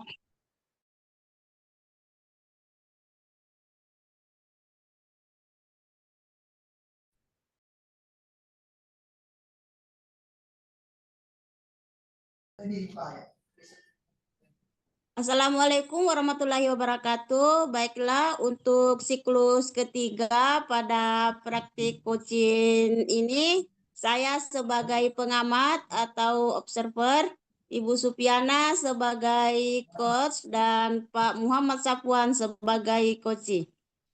Assalamualaikum warahmatullahi wabarakatuh. Baiklah, untuk siklus ketiga pada praktik coaching ini, saya sebagai pengamat atau observer, Ibu Supiana sebagai coach, dan Pak Muhammad Sapuan sebagai coach.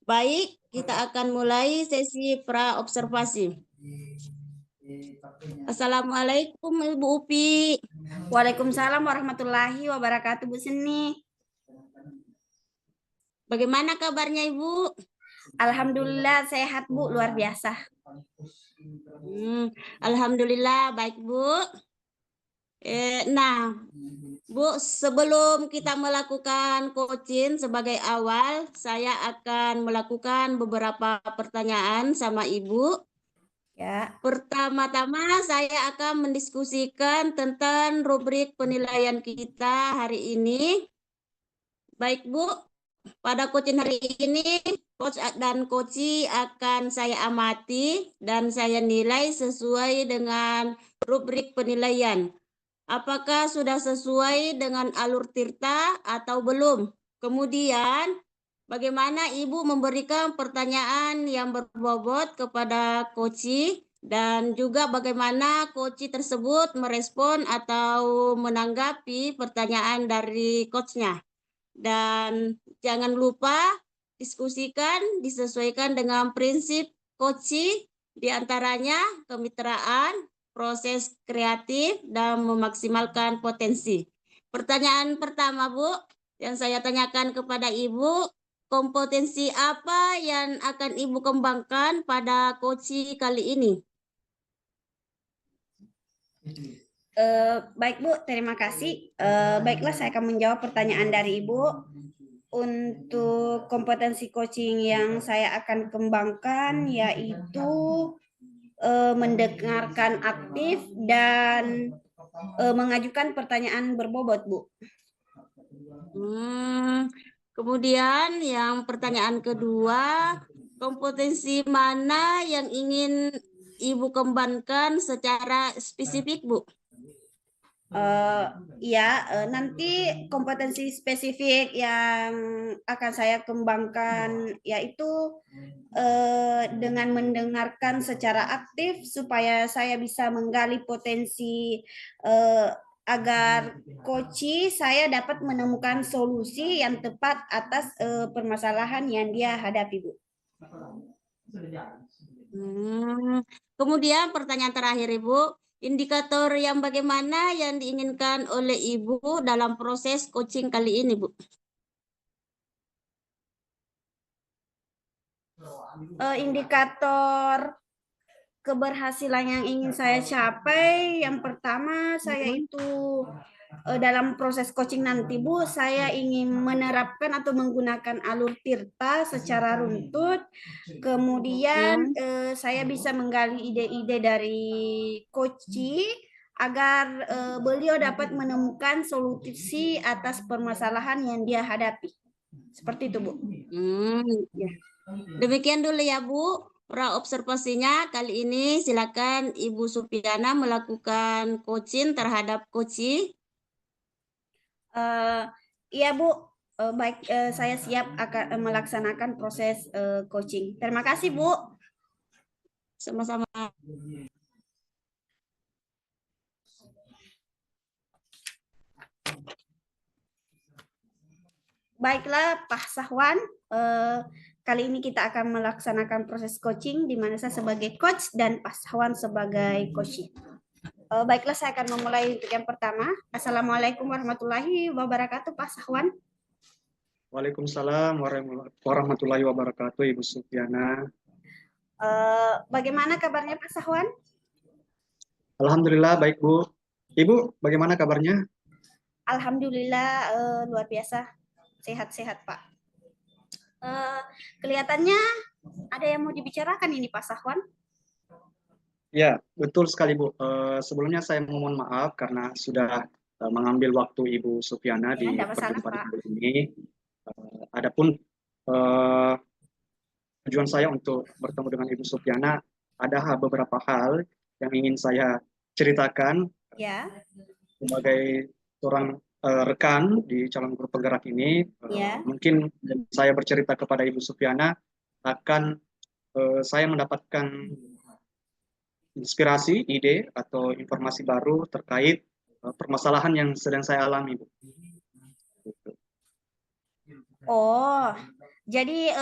Baik, kita akan mulai sesi pra-observasi. Assalamualaikum Ibu Upi. Waalaikumsalam warahmatullahi wabarakatuh, Bu Seni. Bagaimana kabarnya Ibu? Alhamdulillah sehat, Bu, luar biasa. Alhamdulillah baik Bu. Nah, Bu, sebelum kita melakukan coaching sebagai awal, saya akan melakukan beberapa pertanyaan sama Ibu. Ya. Pertama-tama saya akan mendiskusikan tentang rubrik penilaian kita hari ini. Baik Bu, pada coaching hari ini, coach dan coachi akan saya amati dan saya nilai sesuai dengan rubrik penilaian. Apakah sudah sesuai dengan alur tirta atau belum? Kemudian, bagaimana Ibu memberikan pertanyaan yang berbobot kepada coachi dan juga bagaimana coachi tersebut merespon atau menanggapi pertanyaan dari coachnya. Dan jangan lupa diskusikan disesuaikan dengan prinsip coaching, diantaranya kemitraan, proses kreatif, dan memaksimalkan potensi. Pertanyaan pertama, Bu, yang saya tanyakan kepada Ibu, kompetensi apa yang akan Ibu kembangkan pada coaching kali ini? Baik Bu, terima kasih. Baiklah, saya akan menjawab pertanyaan dari Ibu. Untuk kompetensi coaching yang saya akan kembangkan yaitu mendengarkan aktif dan mengajukan pertanyaan berbobot, Bu. Kemudian yang pertanyaan kedua, kompetensi mana yang ingin Ibu kembangkan secara spesifik, Bu? Nanti kompetensi spesifik yang akan saya kembangkan yaitu dengan mendengarkan secara aktif supaya saya bisa menggali potensi agar coachi saya dapat menemukan solusi yang tepat atas permasalahan yang dia hadapi, Bu. Kemudian pertanyaan terakhir, Ibu. Indikator yang bagaimana yang diinginkan oleh Ibu dalam proses coaching kali ini, Bu? Indikator keberhasilan yang ingin saya capai, yang pertama saya itu dalam proses coaching nanti, Bu, saya ingin menerapkan atau menggunakan alur tirta secara runtut. Kemudian saya bisa menggali ide-ide dari coaching agar beliau dapat menemukan solusi atas permasalahan yang dia hadapi. Seperti itu, Bu. Ya. Demikian dulu ya, Bu. Observasinya kali ini silakan Ibu Supiana melakukan coaching terhadap coaching. Iya Bu, baik, saya siap akan melaksanakan proses coaching. Terima kasih Bu. Sama-sama. Baiklah Pak Sahwan, kali ini kita akan melaksanakan proses coaching di mana saya sebagai coach dan Pak Sahwan sebagai coach. Baiklah, saya akan memulai untuk yang pertama. Assalamualaikum warahmatullahi wabarakatuh Pak Sahwan. Waalaikumsalam warahmatullahi wabarakatuh, Ibu Supiana. Bagaimana kabarnya Pak Sahwan? Alhamdulillah baik Bu. Ibu, bagaimana kabarnya? Alhamdulillah luar biasa, sehat-sehat Pak. Kelihatannya ada yang mau dibicarakan ini Pak Sahwan. Ya, betul sekali Bu. Sebelumnya saya mohon maaf karena sudah mengambil waktu Ibu Supiana di Tidak masalah perjumpaan Pak. kali ini. Adapun tujuan saya untuk bertemu dengan Ibu Supiana, ada beberapa hal yang ingin saya ceritakan Ya. sebagai seorang rekan di calon guru penggerak ini. Ya. Mungkin saya bercerita kepada Ibu Supiana akan saya mendapatkan inspirasi, ide, atau informasi baru terkait permasalahan yang sedang saya alami, Bu. Oh, jadi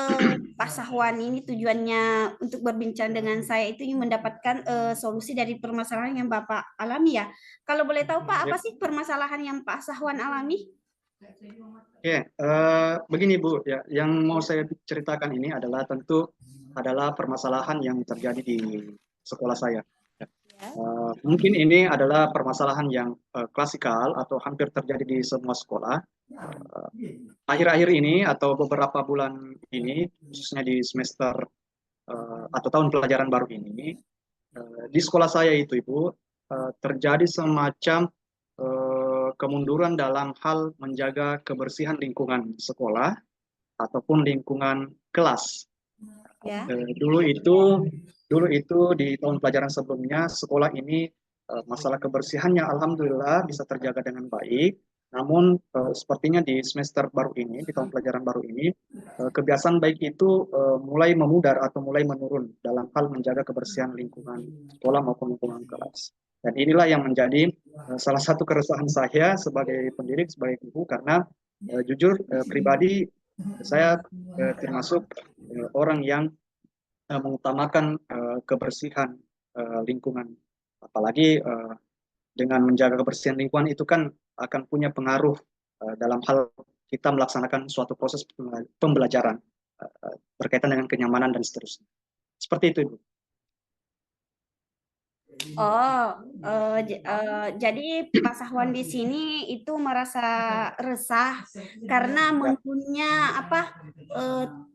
Pak Sahwan ini tujuannya untuk berbincang dengan saya itu ingin mendapatkan solusi dari permasalahan yang Bapak alami ya. Kalau boleh tahu Pak, apa sih permasalahan yang Pak Sahwan alami? Oke, begini Bu, ya, yang mau saya ceritakan ini adalah tentu adalah permasalahan yang terjadi di sekolah saya. Mungkin ini adalah permasalahan yang klasikal atau hampir terjadi di semua sekolah. Akhir-akhir ini atau beberapa bulan ini, khususnya di semester atau tahun pelajaran baru ini, di sekolah saya itu Ibu, terjadi semacam kemunduran dalam hal menjaga kebersihan lingkungan sekolah ataupun lingkungan kelas. Ya. Dulu itu di tahun pelajaran sebelumnya sekolah ini masalah kebersihannya alhamdulillah bisa terjaga dengan baik. Namun sepertinya di semester baru ini, di tahun pelajaran baru ini, kebiasaan baik itu mulai memudar atau mulai menurun dalam hal menjaga kebersihan lingkungan sekolah maupun lingkungan kelas. Dan inilah yang menjadi salah satu keresahan saya sebagai pendidik, sebagai guru, karena jujur pribadi saya termasuk orang yang mengutamakan kebersihan lingkungan. Apalagi dengan menjaga kebersihan lingkungan itu kan akan punya pengaruh dalam hal kita melaksanakan suatu proses pembelajaran berkaitan dengan kenyamanan dan seterusnya. Seperti itu, Ibu. Oh, jadi Pak Sahwan di sini itu merasa resah karena mungkinnya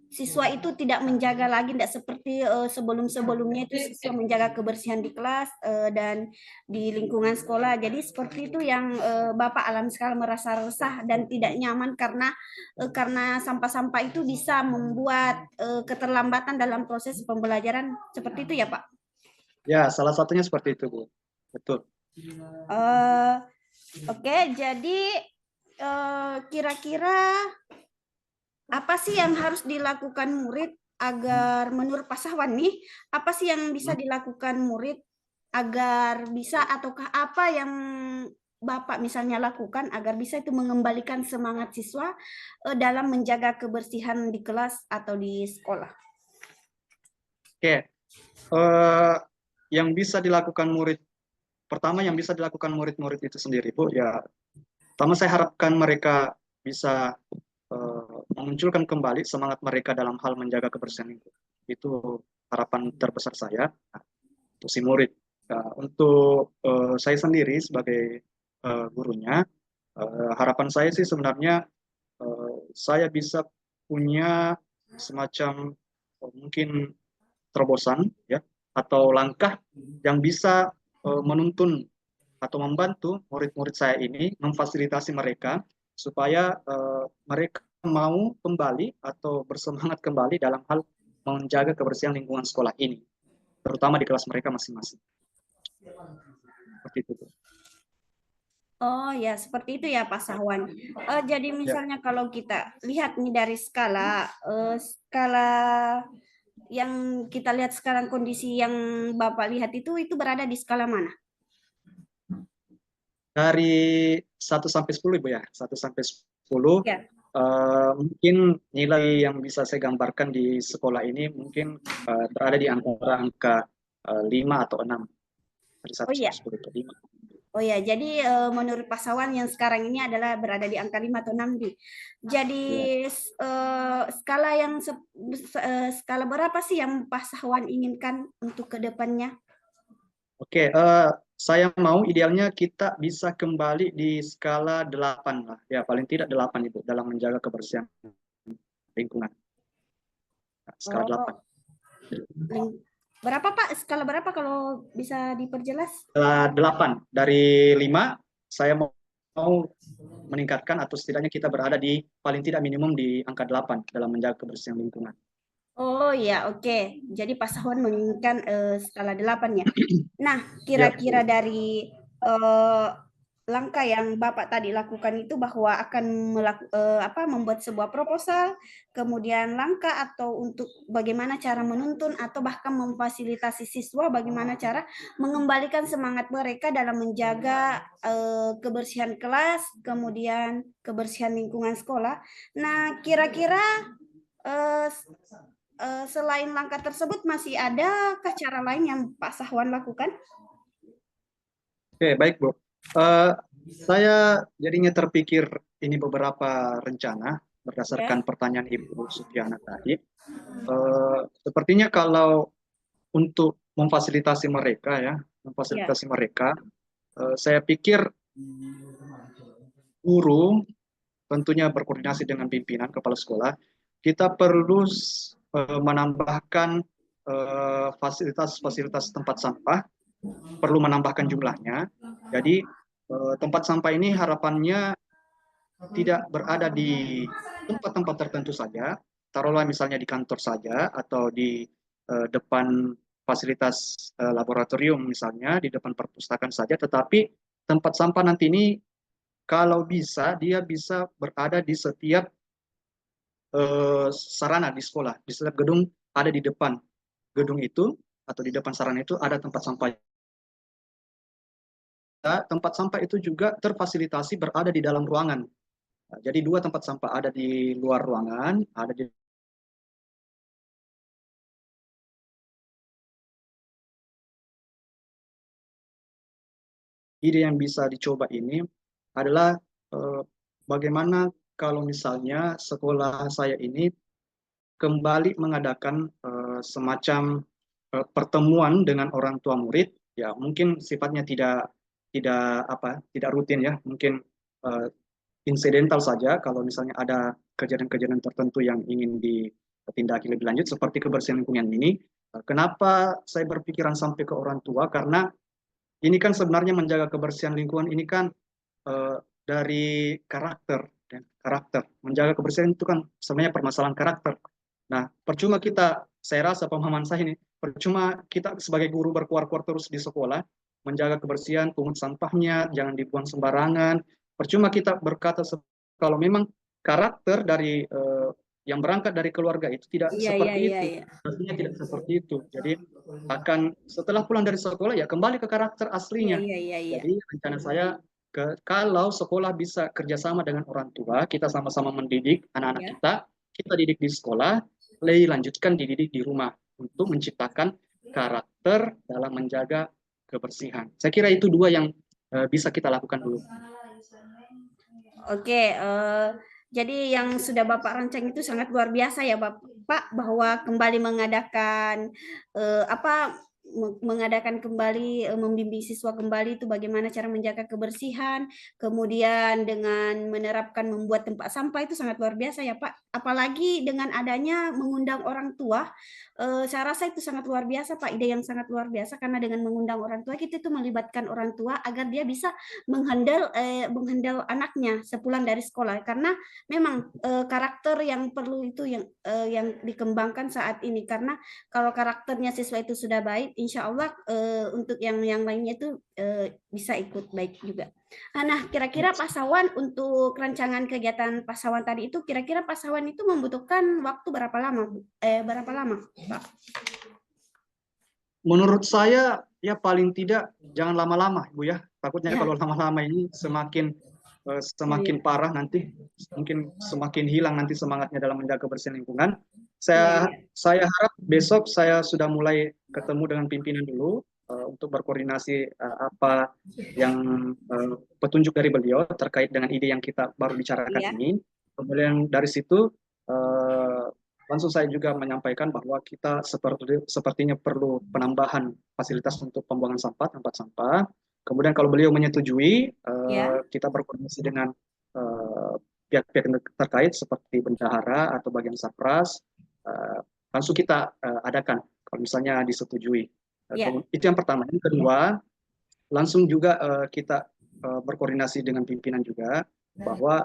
siswa itu tidak menjaga lagi, tidak seperti sebelum-sebelumnya itu siswa menjaga kebersihan di kelas dan di lingkungan sekolah. Jadi seperti itu yang Bapak alami sekarang, merasa resah dan tidak nyaman karena sampah-sampah itu bisa membuat keterlambatan dalam proses pembelajaran. Seperti itu ya Pak? Ya, salah satunya seperti itu, Bu. Betul. Oke, jadi kira-kira apa sih yang harus dilakukan murid agar menurut Pak Sahwan nih, apa sih yang bisa dilakukan murid agar bisa, ataukah apa yang Bapak misalnya lakukan agar bisa itu mengembalikan semangat siswa dalam menjaga kebersihan di kelas atau di sekolah? Oke. Yang bisa dilakukan murid, pertama yang bisa dilakukan murid-murid itu sendiri, Bu, ya pertama saya harapkan mereka bisa memunculkan kembali semangat mereka dalam hal menjaga kebersihan lingkungan. Itu harapan terbesar saya untuk si murid. Untuk saya sendiri sebagai gurunya, harapan saya sih sebenarnya saya bisa punya semacam mungkin terobosan ya, atau langkah yang bisa menuntun atau membantu murid-murid saya ini, memfasilitasi mereka supaya mereka mau kembali atau bersemangat kembali dalam hal menjaga kebersihan lingkungan sekolah ini, terutama di kelas mereka masing-masing. Seperti itu. Oh ya, seperti itu ya Pak Sahwan. Jadi misalnya kalau kita lihat nih dari skala yang kita lihat sekarang, kondisi yang Bapak lihat itu berada di skala mana? Dari 1 sampai 10 Ibu ya, 1 sampai 10 Ya. mungkin nilai yang bisa saya gambarkan di sekolah ini mungkin berada di antara angka 5 atau 6 dari 1 Oh iya. sampai 10 itu 5. Oh ya, jadi menurut Pak Sawan yang sekarang ini adalah berada di angka 5 atau 6 di. Jadi Ya. skala skala berapa sih yang Pak Sawan inginkan untuk kedepannya? Oke, saya mau idealnya kita bisa kembali di skala 8 lah. Ya, paling tidak 8 Ibu dalam menjaga kebersihan lingkungan. Nah, skala 8. Oh, berapa Pak? Skala berapa kalau bisa diperjelas? Skala 8 dari 5 saya mau meningkatkan atau setidaknya kita berada di paling tidak minimum di angka 8 dalam menjaga kebersihan lingkungan. Oh ya, oke. Jadi Pak Sawan menginginkan skala 8 ya. Nah, Ya, kira-kira dari langkah yang Bapak tadi lakukan itu bahwa akan membuat sebuah proposal, kemudian langkah atau untuk bagaimana cara menuntun atau bahkan memfasilitasi siswa bagaimana cara mengembalikan semangat mereka dalam menjaga kebersihan kelas, kemudian kebersihan lingkungan sekolah. Nah, kira-kira eh, selain langkah tersebut masih adakah cara lain yang Pak Sahwan lakukan? oke, baik Bu. Saya jadinya terpikir ini beberapa rencana berdasarkan pertanyaan Ibu Sufiana tadi. Sepertinya kalau untuk memfasilitasi mereka ya, Ya. saya pikir guru tentunya berkoordinasi dengan pimpinan kepala sekolah, kita perlu menambahkan fasilitas-fasilitas tempat sampah, perlu menambahkan jumlahnya. Jadi tempat sampah ini harapannya tidak berada di tempat-tempat tertentu saja, taruhlah misalnya di kantor saja atau di depan fasilitas laboratorium misalnya, di depan perpustakaan saja, tetapi tempat sampah nanti ini kalau bisa dia bisa berada di setiap sarana di sekolah, di setiap gedung ada di depan gedung itu atau di depan sarana itu ada tempat sampah. Tempat sampah itu juga terfasilitasi berada di dalam ruangan. Nah, jadi 2 tempat sampah ada di luar ruangan, ada di ide yang bisa dicoba ini adalah bagaimana kalau misalnya sekolah saya ini kembali mengadakan semacam pertemuan dengan orang tua murid, ya mungkin sifatnya tidak rutin ya, mungkin uh, insidental saja kalau misalnya ada kejadian-kejadian tertentu yang ingin ditindaki lebih lanjut seperti kebersihan lingkungan ini. Kenapa saya berpikiran sampai ke orang tua? Karena ini kan sebenarnya menjaga kebersihan lingkungan ini kan dari karakter, dan karakter. Menjaga kebersihan itu kan sebenarnya permasalahan karakter. Nah, percuma kita, saya rasa pemahaman saya ini, percuma kita sebagai guru berkuar-kuar terus di sekolah, menjaga kebersihan, pungut sampahnya, jangan dibuang sembarangan. Percuma kita berkata kalau memang karakter dari yang berangkat dari keluarga itu tidak seperti itu, pastinya tidak seperti itu. Jadi akan setelah pulang dari sekolah ya kembali ke karakter aslinya. Jadi rencana saya kalau sekolah bisa kerjasama dengan orang tua, kita sama-sama mendidik anak-anak kita didik di sekolah, lanjutkan dididik di rumah untuk menciptakan karakter dalam menjaga kebersihan. Saya kira itu 2 yang bisa kita lakukan dulu. Oke, jadi yang sudah Bapak rancang itu sangat luar biasa ya Bapak, bahwa kembali mengadakan kembali membimbing siswa kembali itu bagaimana cara menjaga kebersihan, kemudian dengan menerapkan membuat tempat sampah itu sangat luar biasa ya Pak. Apalagi dengan adanya mengundang orang tua, saya rasa itu sangat luar biasa Pak, ide yang sangat luar biasa karena dengan mengundang orang tua kita itu melibatkan orang tua agar dia bisa menghandle anaknya sepulang dari sekolah, karena memang karakter yang perlu itu yang dikembangkan saat ini, karena kalau karakternya siswa itu sudah baik, insya Allah untuk yang lainnya itu bisa ikut baik juga. Nah, kira-kira Pak Sawan untuk rancangan kegiatan Pak Sawan tadi itu, kira-kira Pak Sawan itu membutuhkan waktu berapa lama, Bu? Berapa lama, Pak? Menurut saya ya paling tidak jangan lama-lama, Bu ya. Takutnya Ya. kalau lama-lama ini semakin parah nanti, mungkin semakin hilang nanti semangatnya dalam menjaga kebersihan lingkungan. Ya. Saya harap besok saya sudah mulai ketemu dengan pimpinan dulu untuk berkoordinasi apa yang petunjuk dari beliau terkait dengan ide yang kita baru bicarakan Ya. ini. Kemudian dari situ langsung saya juga menyampaikan bahwa kita sepertinya perlu penambahan fasilitas untuk pembuangan sampah, tempat sampah. Kemudian kalau beliau menyetujui, Ya. kita berkoordinasi dengan pihak-pihak terkait seperti bendahara atau bagian Sapras, langsung kita adakan kalau misalnya disetujui. Ya. Itu yang pertama. Yang kedua, langsung juga kita berkoordinasi dengan pimpinan juga bahwa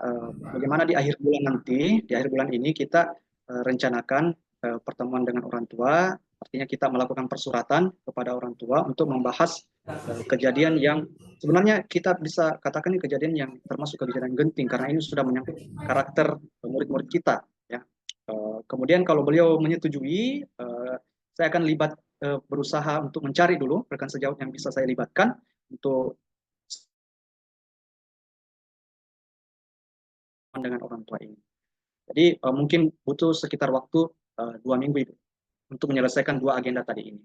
bagaimana di akhir bulan nanti, di akhir bulan ini kita rencanakan pertemuan dengan orang tua, artinya kita melakukan persuratan kepada orang tua untuk membahas kejadian yang sebenarnya kita bisa katakan ini kejadian yang termasuk kejadian genting karena ini sudah menyangkut karakter murid-murid kita. Ya. Kemudian kalau beliau menyetujui, saya akan berusaha untuk mencari dulu rekan sejawat yang bisa saya libatkan untuk dengan orang tua ini. Jadi mungkin butuh sekitar waktu 2 minggu Ibu untuk menyelesaikan 2 agenda tadi ini.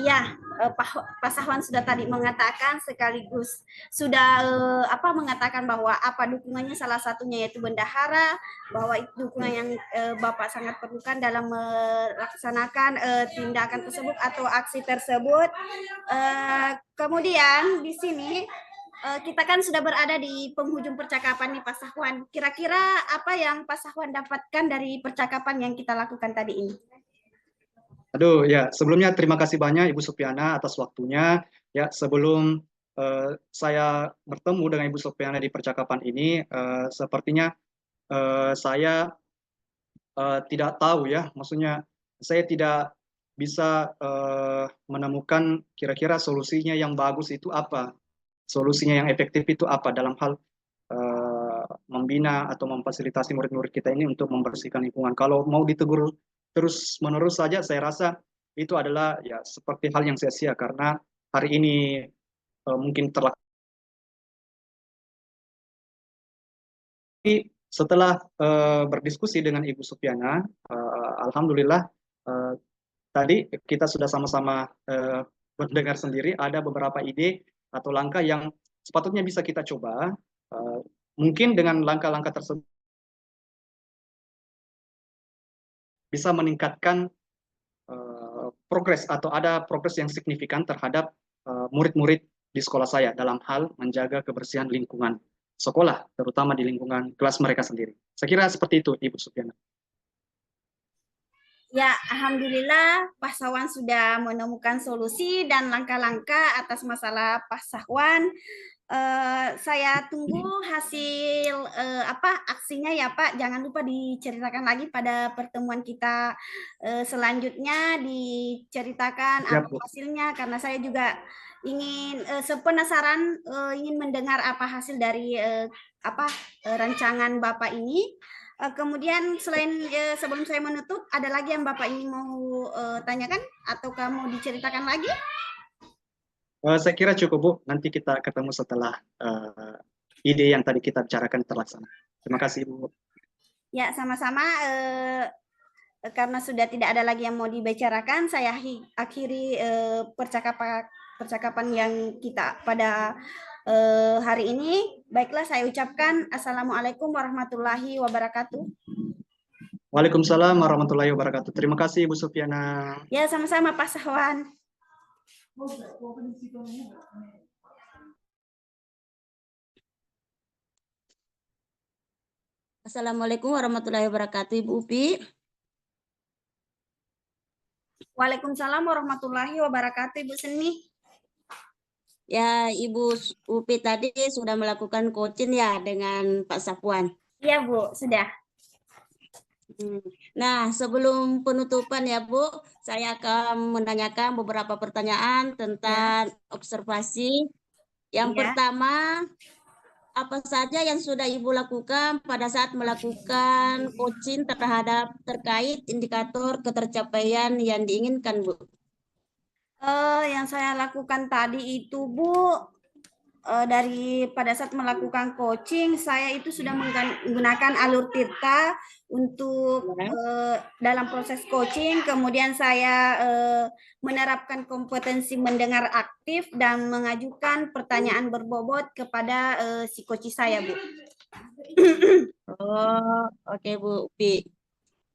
Iya, Pak Sahwan sudah tadi mengatakan sekaligus sudah mengatakan bahwa apa dukungannya salah satunya yaitu bendahara, bahwa itu dukungan yang Bapak sangat perlukan dalam melaksanakan tindakan tersebut atau aksi tersebut. Kemudian di sini kita kan sudah berada di penghujung percakapan nih Pak Sahwan. Kira-kira apa yang Pak Sahwan dapatkan dari percakapan yang kita lakukan tadi ini? Aduh ya, sebelumnya terima kasih banyak Ibu Supiana atas waktunya. Ya, sebelum saya bertemu dengan Ibu Supiana di percakapan ini, sepertinya saya tidak tahu ya, maksudnya saya tidak bisa menemukan kira-kira solusinya yang bagus itu apa, solusinya yang efektif itu apa dalam hal membina atau memfasilitasi murid-murid kita ini untuk membersihkan lingkungan. Kalau mau ditegur terus-menerus saja, saya rasa itu adalah ya seperti hal yang sia-sia karena hari ini mungkin terlalu. Setelah berdiskusi dengan Ibu Supiana, alhamdulillah tadi kita sudah sama-sama mendengar sendiri ada beberapa ide atau langkah yang sepatutnya bisa kita coba. Mungkin dengan langkah-langkah tersebut bisa meningkatkan progres atau ada progres yang signifikan terhadap murid-murid di sekolah saya dalam hal menjaga kebersihan lingkungan sekolah, terutama di lingkungan kelas mereka sendiri. Saya kira seperti itu, Ibu Supiana. Ya, alhamdulillah Pak Sahwan sudah menemukan solusi dan langkah-langkah atas masalah Pak Sahwan. Saya tunggu hasil aksinya ya Pak. Jangan lupa diceritakan lagi pada pertemuan kita selanjutnya, diceritakan apa hasilnya karena saya juga ingin penasaran ingin mendengar apa hasil dari rancangan Bapak ini. Kemudian selain sebelum saya menutup, ada lagi yang Bapak ingin mau tanyakan atau kamu diceritakan lagi? Saya kira cukup Bu, nanti kita ketemu setelah ide yang tadi kita bicarakan terlaksana. Terima kasih Bu. Ya, sama-sama. Karena sudah tidak ada lagi yang mau dibicarakan, saya akhiri percakapan yang kita pada hari ini. Baiklah, saya ucapkan Assalamualaikum warahmatullahi wabarakatuh. Waalaikumsalam warahmatullahi wabarakatuh. Terima kasih Ibu Supiana. Ya, sama-sama Pak Sahwan. Assalamualaikum warahmatullahi wabarakatuh, Ibu Upi. Waalaikumsalam warahmatullahi wabarakatuh, Ibu Seni. Ya, Ibu Upi tadi sudah melakukan coaching ya dengan Pak Safwan. Iya, Bu, sudah. Nah, sebelum penutupan ya Bu, saya akan menanyakan beberapa pertanyaan tentang observasi. Yang Ya. pertama, apa saja yang sudah Ibu lakukan pada saat melakukan coaching terkait indikator ketercapaian yang diinginkan, Bu? Yang saya lakukan tadi itu Bu, dari pada saat melakukan coaching, saya itu sudah menggunakan alur Tirta untuk dalam proses coaching. Kemudian saya menerapkan kompetensi mendengar aktif dan mengajukan pertanyaan berbobot kepada si coach saya, Bu. Oh, oke Bu Upi.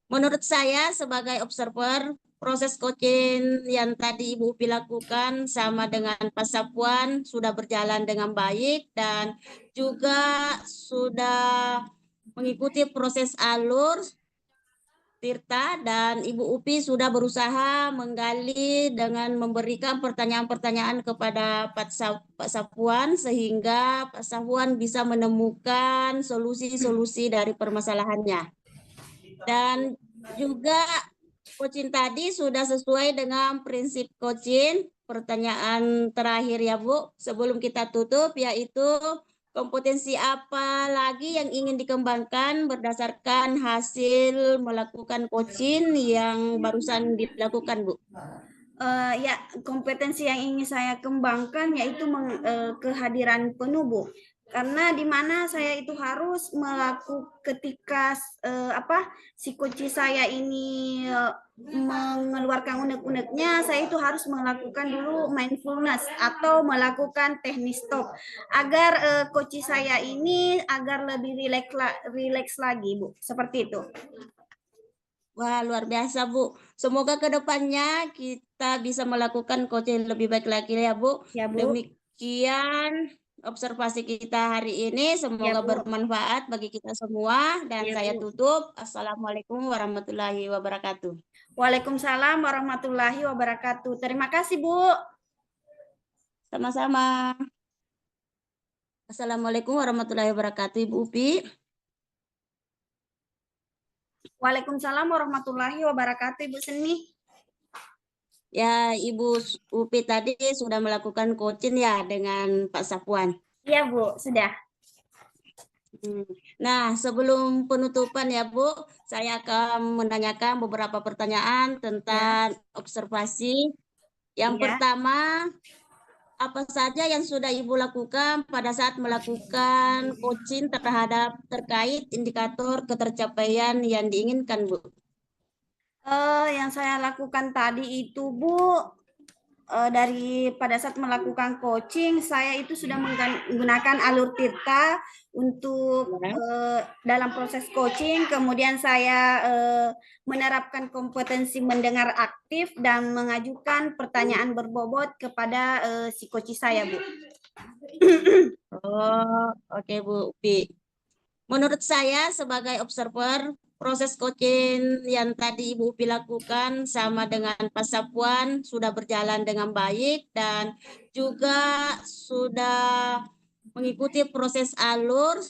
Menurut saya sebagai observer, proses coaching yang tadi Ibu Upi lakukan sama dengan Pak Sapuan sudah berjalan dengan baik dan juga sudah mengikuti proses alur Tirta, dan Ibu Upi sudah berusaha menggali dengan memberikan pertanyaan-pertanyaan kepada Pak Sapuan sehingga Pak Sapuan bisa menemukan solusi-solusi dari permasalahannya. Dan juga coaching tadi sudah sesuai dengan prinsip coaching. Pertanyaan terakhir ya Bu, sebelum kita tutup, yaitu kompetensi apa lagi yang ingin dikembangkan berdasarkan hasil melakukan coaching yang barusan dilakukan, Bu? Ya, kompetensi yang ingin saya kembangkan yaitu kehadiran penuh, Bu. Karena di mana saya itu harus melakukan ketika si kunci saya ini mengeluarkan unek-uneknya, saya itu harus melakukan dulu mindfulness atau melakukan teknik stop agar kunci saya ini agar lebih rileks lagi, Bu. Seperti itu. Wah, luar biasa, Bu. Semoga ke depannya kita bisa melakukan coaching lebih baik lagi ya, Bu. Ya, Bu. Demikian observasi kita hari ini. Semoga Ya, Bu. bermanfaat bagi kita semua. Dan Ya, saya Bu. tutup. Assalamualaikum warahmatullahi wabarakatuh. Waalaikumsalam warahmatullahi wabarakatuh. Terima kasih, Bu. Sama-sama. Assalamualaikum warahmatullahi wabarakatuh, Ibu Upi. Waalaikumsalam warahmatullahi wabarakatuh, Ibu Seni. Ya, Ibu Upi tadi sudah melakukan coaching ya dengan Pak Sapuan. Iya, Bu, sudah. Nah, sebelum penutupan ya Bu, saya akan menanyakan beberapa pertanyaan tentang observasi. Yang pertama, apa saja yang sudah Ibu lakukan pada saat melakukan coaching terkait indikator ketercapaian yang diinginkan, Bu? Yang saya lakukan tadi itu, Bu, dari pada saat melakukan coaching, saya itu sudah menggunakan alur Tirta untuk dalam proses coaching. Kemudian saya menerapkan kompetensi mendengar aktif dan mengajukan pertanyaan berbobot kepada si coach saya, Bu. Oh, oke Bu Upi. Menurut saya sebagai observer, proses coaching yang tadi Ibu Upi lakukan sama dengan Pak Sapuan sudah berjalan dengan baik dan juga sudah mengikuti proses alur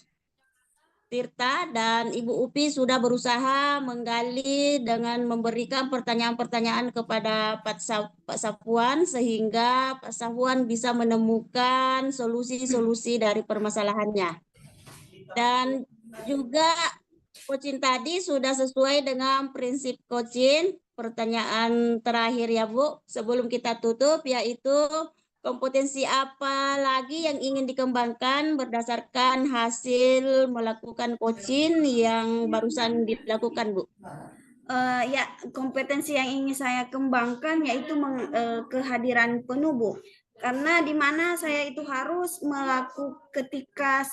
Tirta, dan Ibu Upi sudah berusaha menggali dengan memberikan pertanyaan-pertanyaan kepada Pak Sapuan sehingga Pak Sapuan bisa menemukan solusi-solusi dari permasalahannya. Dan juga coaching tadi sudah sesuai dengan prinsip coaching. Pertanyaan terakhir ya Bu, sebelum kita tutup, yaitu kompetensi apa lagi yang ingin dikembangkan berdasarkan hasil melakukan coaching yang barusan dilakukan, Bu? Ya, kompetensi yang ingin saya kembangkan yaitu kehadiran penuh, Bu. Karena di mana saya itu harus melakukan ketika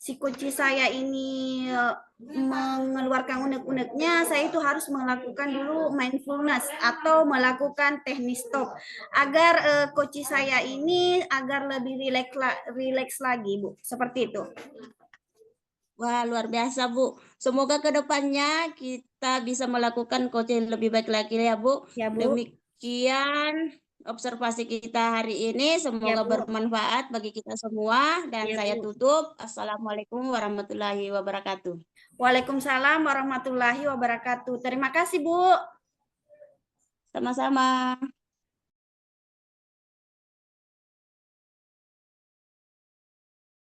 si kunci saya ini mengeluarkan unek-uneknya, saya itu harus melakukan dulu mindfulness atau melakukan teknik stop agar kunci saya ini agar lebih rileks lagi, Bu. Seperti itu. Wah, luar biasa, Bu. Semoga ke depannya kita bisa melakukan coaching lebih baik lagi ya, Bu. Ya, Bu. Demikian observasi kita hari ini. Semoga Bu. bermanfaat bagi kita semua. Dan Ya, saya Bu. tutup. Assalamualaikum warahmatullahi wabarakatuh. Waalaikumsalam warahmatullahi wabarakatuh. Terima kasih, Bu. Sama-sama.